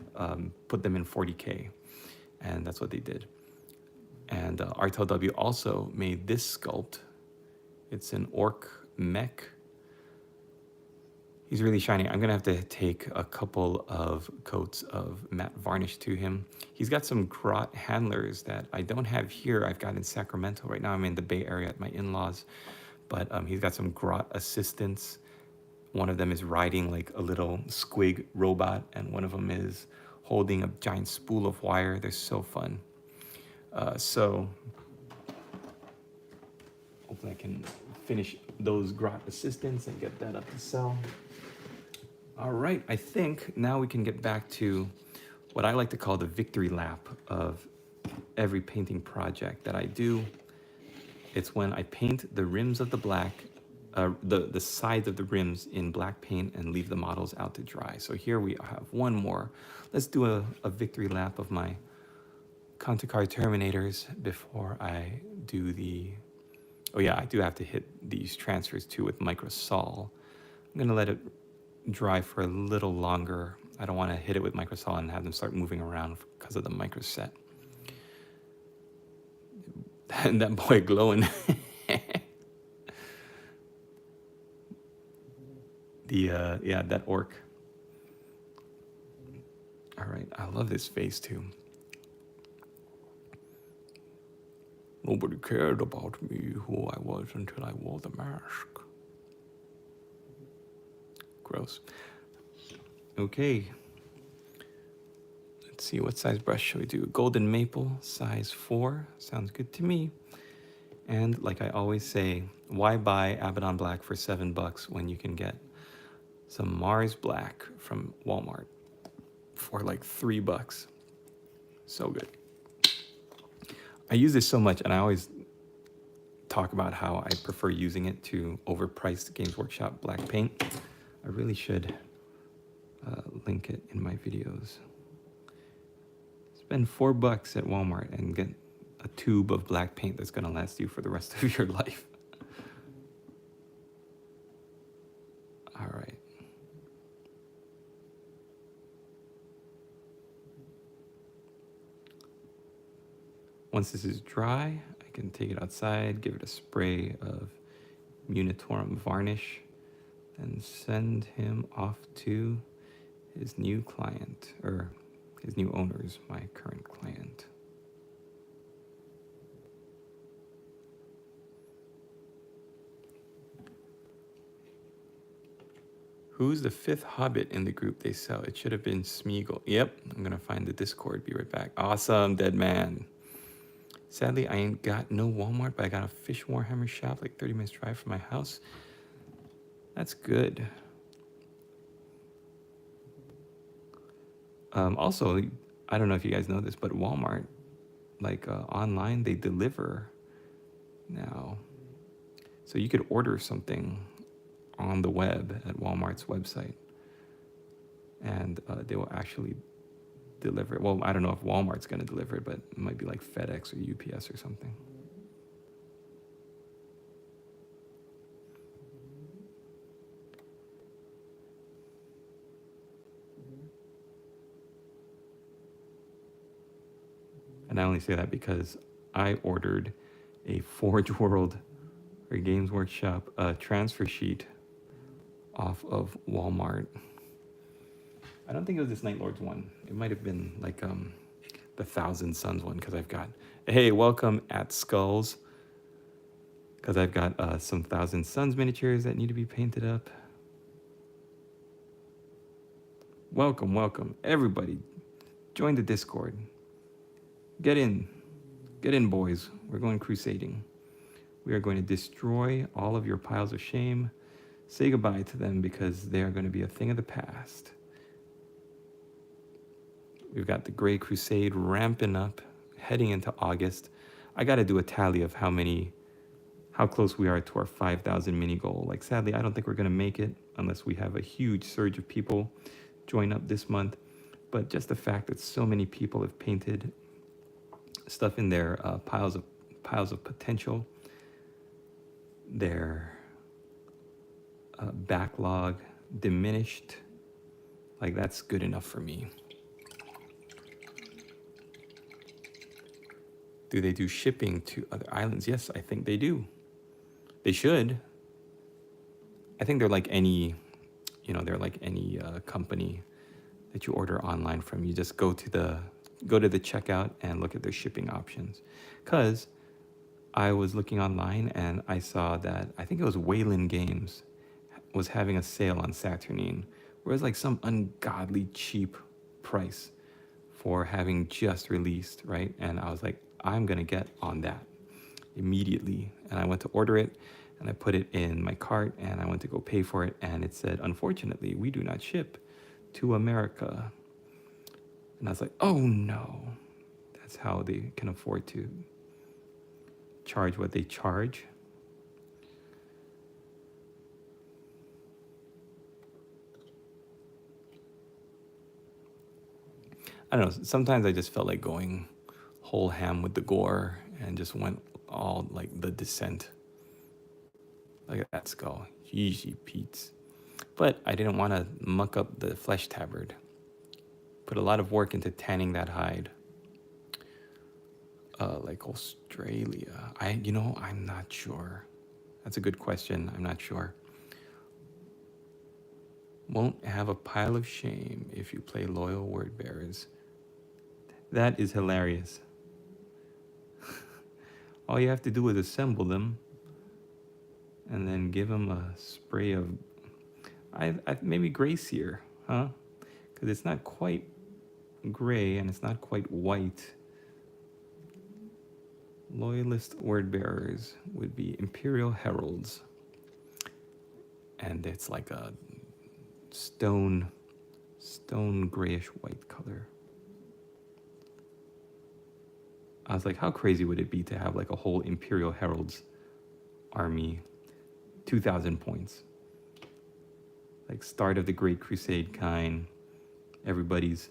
put them in 40K. And that's what they did. And RTLW also made this sculpt. It's an orc mech. He's really shiny. I'm gonna have to take a couple of coats of matte varnish to him. He's got some grot handlers that I don't have here. I've got in Sacramento. Right now I'm in the Bay Area at my in-laws. But he's got some grot assistants. One of them is riding like a little squig robot, and one of them is holding a giant spool of wire. They're so fun. So hopefully I can finish those grot assistants and get that up to sell. All right, I think now we can get back to what I like to call the victory lap of every painting project that I do. It's when I paint the rims of the black, the sides of the rims in black paint and leave the models out to dry. So here we have one more. Let's do a victory lap of my Conticard Terminators before I do the, oh yeah, I do have to hit these transfers too with Microsol. I'm gonna let it dry for a little longer. I don't wanna hit it with Microsol and have them start moving around because of the microset. And that boy glowing. Yeah, that orc. All right, I love this face too. Nobody cared about me, who I was, until I wore the mask. Gross. Okay. Let's see, what size brush should we do? Golden Maple, size 4. Sounds good to me. And like I always say, why buy Abaddon Black for $7 when you can get some Mars Black from Walmart for like $3? So good. I use this so much, and I always talk about how I prefer using it to overpriced Games Workshop black paint. I really should link it in my videos. Spend $4 at Walmart and get a tube of black paint that's gonna last you for the rest of your life. All right. Once this is dry, I can take it outside, give it a spray of Munitorum varnish, and send him off to his new client, or his new owners, my current client. Who's the 5th Hobbit in the group they sell? It should have been Smeagol. Yep, I'm gonna find the Discord, be right back. Awesome, dead man. Sadly, I ain't got no Walmart, but I got a Fish Warhammer shop like 30 minutes drive from my house. That's good. Also, I don't know if you guys know this, but Walmart, like online, they deliver now. So you could order something on the web at Walmart's website and they will actually deliver it. Well, I don't know if Walmart's going to deliver it, but it might be like FedEx or UPS or something. And I only say that because I ordered a Forge World or Games Workshop transfer sheet off of Walmart. I don't think it was this Night Lords one. It might have been like the Thousand Suns one, because I've got, hey, welcome at Skulls, because I've got some Thousand Suns miniatures that need to be painted up. Welcome, welcome, everybody. Join the Discord. Get in, boys. We're going crusading. We are going to destroy all of your piles of shame. Say goodbye to them, because they are going to be a thing of the past. We've got the Great Crusade ramping up, heading into August. I got to do a tally of how close we are to our 5,000 mini goal. Like, sadly, I don't think we're going to make it unless we have a huge surge of people join up this month. But just the fact that so many people have painted stuff in their piles of potential, their backlog diminished, like, that's good enough for me. Do they do shipping to other islands? Yes, I think they do. They should. I think they're like any company that you order online from. You just go to the checkout and look at their shipping options. Because I was looking online and I saw that, I think it was Wayland Games was having a sale on Saturnine, where it was like some ungodly cheap price for having just released, right? And I was like, I'm gonna get on that immediately. And I went to order it and I put it in my cart and I went to go pay for it, and it said, unfortunately, we do not ship to America. And I was like, oh no. That's how they can afford to charge what they charge. I don't know, sometimes I just felt like going whole ham with the gore and just went all like the Descent. Look at that skull. Yeezy Pete's. But I didn't want to muck up the flesh tabard. Put a lot of work into tanning that hide. Like Australia. I'm not sure. That's a good question. I'm not sure. Won't have a pile of shame if you play loyal word bearers. That is hilarious. All you have to do is assemble them and then give them a spray of maybe gray sear, huh? Because it's not quite gray and it's not quite white. Loyalist word bearers would be Imperial Heralds, and it's like a stone grayish white color. I was like, how crazy would it be to have like a whole Imperial Heralds army, 2,000 points, like start of the Great Crusade kind. Everybody's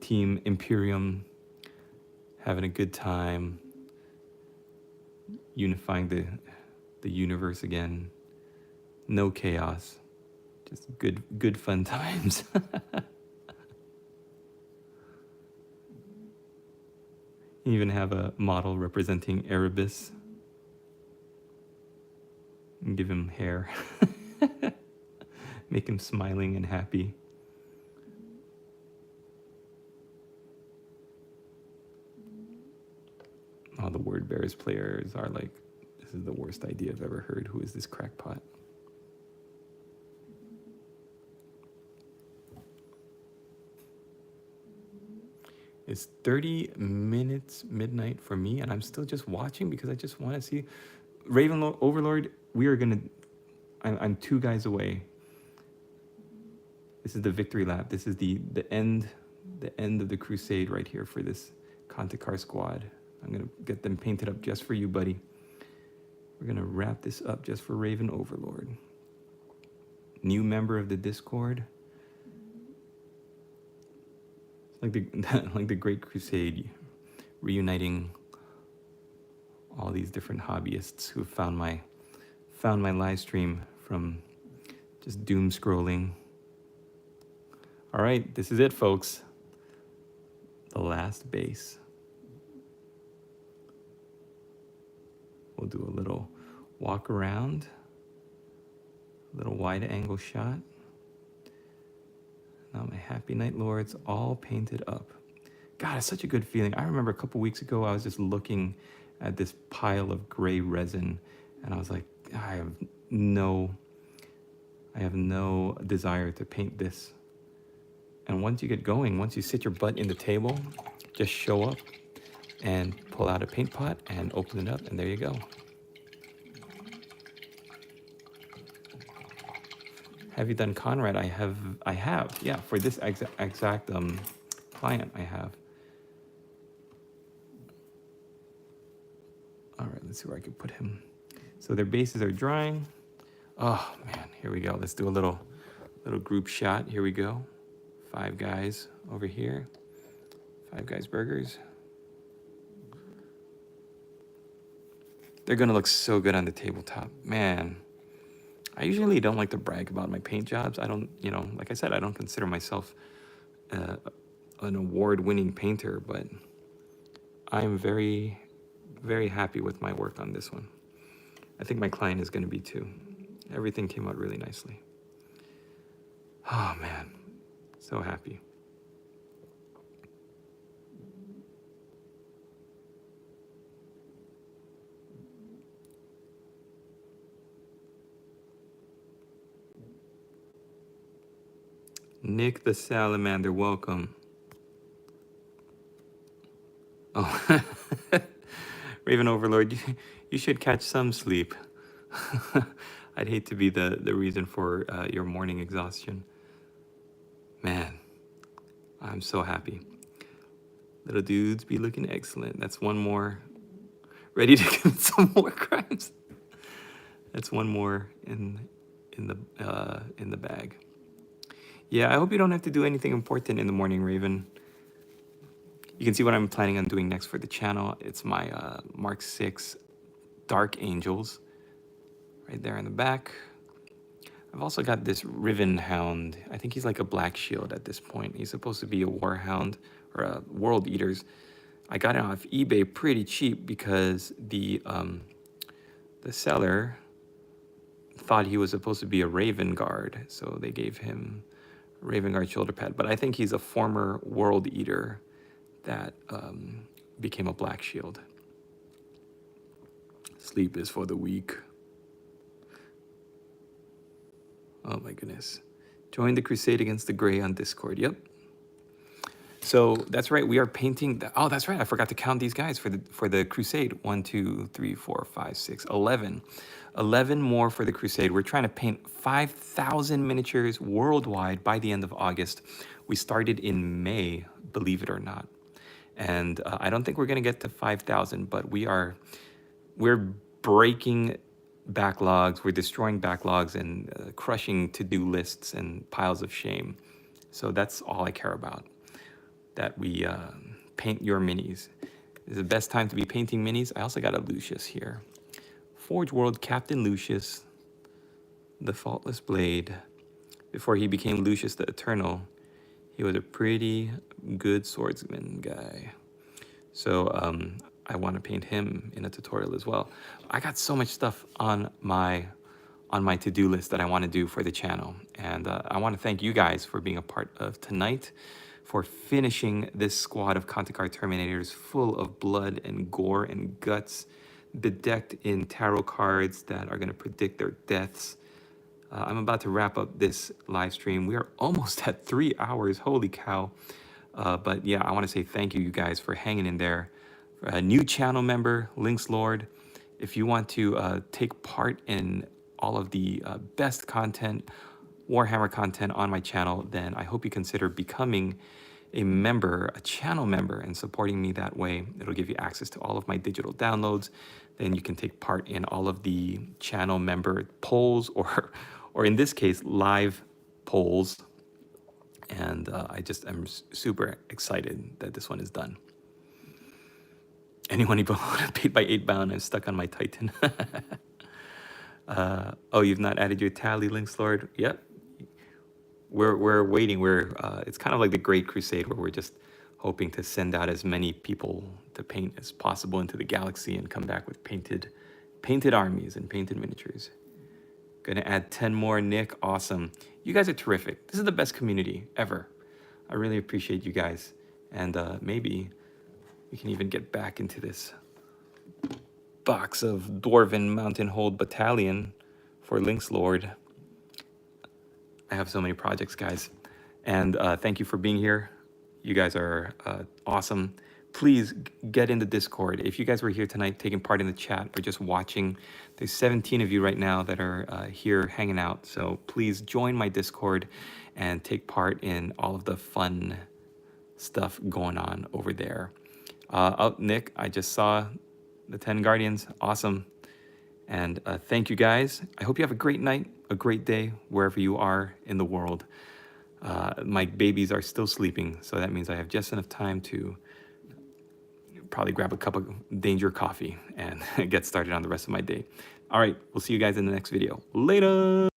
team Imperium having a good time, unifying the universe again. No chaos, just good fun times. You even have a model representing Erebus. And give him hair. Make him smiling and happy. All the word bearers players are like, this is the worst idea I've ever heard. Who is this crackpot? It's 30 minutes midnight for me, and I'm still just watching because I just want to see Raven Overlord. I'm 2 guys away. This is the victory lap. This is the end of the crusade right here for this Kantakar squad. I'm gonna get them painted up just for you, buddy. We're gonna wrap this up just for Raven Overlord. new member of the Discord. It's like the like the Great Crusade, reuniting all these different hobbyists who found my live stream from just doom scrolling. All right, this is it, folks. The last base. We'll do a little walk around, a little wide angle shot. Now my Happy Night Lords all painted up. God, it's such a good feeling. I remember a couple weeks ago, I was just looking at this pile of gray resin, and I was like, I have no desire to paint this. And once you get going, once you sit your butt in the table, just show up and pull out a paint pot and open it up, and there you go. Have you done Conrad? I have. Yeah, for this exact client, I have. All right, let's see where I can put him. So their bases are drying. Oh man, here we go. Let's do a little group shot. Here we go. 5 guys over here. 5 Guys Burgers. They're gonna look so good on the tabletop, man. I usually don't like to brag about my paint jobs. I don't, like I said, I don't consider myself an award-winning painter, but I'm very, very happy with my work on this one. I think my client is going to be too. Everything came out really nicely. Oh man, so happy. Nick the Salamander, welcome. Oh, Raven Overlord, you should catch some sleep. I'd hate to be the reason for your morning exhaustion. Man, I'm so happy. Little dudes be looking excellent. That's one more. Ready to commit some more crimes. That's one more in the bag. Yeah, I hope you don't have to do anything important in the morning, Raven. You can see what I'm planning on doing next for the channel. It's my Mark 6 Dark Angels right there in the back. I've also got this Riven Hound. I think he's like a Black Shield at this point. He's supposed to be a War Hound or a World Eaters. I got it off eBay pretty cheap because the seller thought he was supposed to be a Raven Guard, so they gave him a Raven Guard shoulder pad. But I think he's a former World Eater that became a Black Shield. Sleep is for the weak. Oh my goodness. Join the Crusade against the Gray on Discord. Yep. So that's right. We are painting. Oh, that's right. I forgot to count these guys for the Crusade. 1, 2, 3, 4, 5, 6, 11. 11 more for the Crusade. We're trying to paint 5,000 miniatures worldwide by the end of August. We started in May, believe it or not. And I don't think we're going to get to 5,000, but we're breaking backlogs. We're destroying backlogs and crushing to-do lists and piles of shame. So that's all I care about. That we paint your minis. This is the best time to be painting minis. I also got a Lucius here. Forge World Captain Lucius, the Faultless Blade. Before he became Lucius the Eternal, he was a pretty good swordsman guy. So I want to paint him in a tutorial as well. I got so much stuff on my to-do list that I want to do for the channel. And I want to thank you guys for being a part of tonight, for finishing this squad of Content Card Terminators full of blood and gore and guts, bedecked in tarot cards that are going to predict their deaths. I'm about to wrap up this live stream. We are almost at 3 hours. Holy cow. But yeah, I want to say thank you guys for hanging in there. For a new channel member, Lynx Lord, if you want to take part in all of the best content, Warhammer content on my channel, then I hope you consider becoming a member, a channel member, and supporting me that way. It'll give you access to all of my digital downloads. Then you can take part in all of the channel member polls or in this case, live polls. And I just am super excited that this one is done. Anyone even want to paint by 8 bound? I'm stuck on my Titan. Oh, you've not added your tally links, Lord? Yep. We're waiting. It's kind of like the Great Crusade, where we're just hoping to send out as many people to paint as possible into the galaxy and come back with painted armies and painted miniatures. Gonna add 10 more, Nick. Awesome. You guys are terrific. This is the best community ever. I really appreciate you guys. And maybe we can even get back into this box of Dwarven Mountain Hold Battalion for Lynx Lord. I have so many projects, guys. And thank you for being here. You guys are awesome. Please get in the Discord. If you guys were here tonight taking part in the chat or just watching, there's 17 of you right now that are here hanging out. So please join my Discord and take part in all of the fun stuff going on over there. Oh, Nick, I just saw the 10 Guardians. Awesome. And thank you guys. I hope you have a great night, a great day, wherever you are in the world. My babies are still sleeping, so that means I have just enough time to probably grab a cup of Danger coffee and get started on the rest of my day. All right, we'll see you guys in the next video. Later!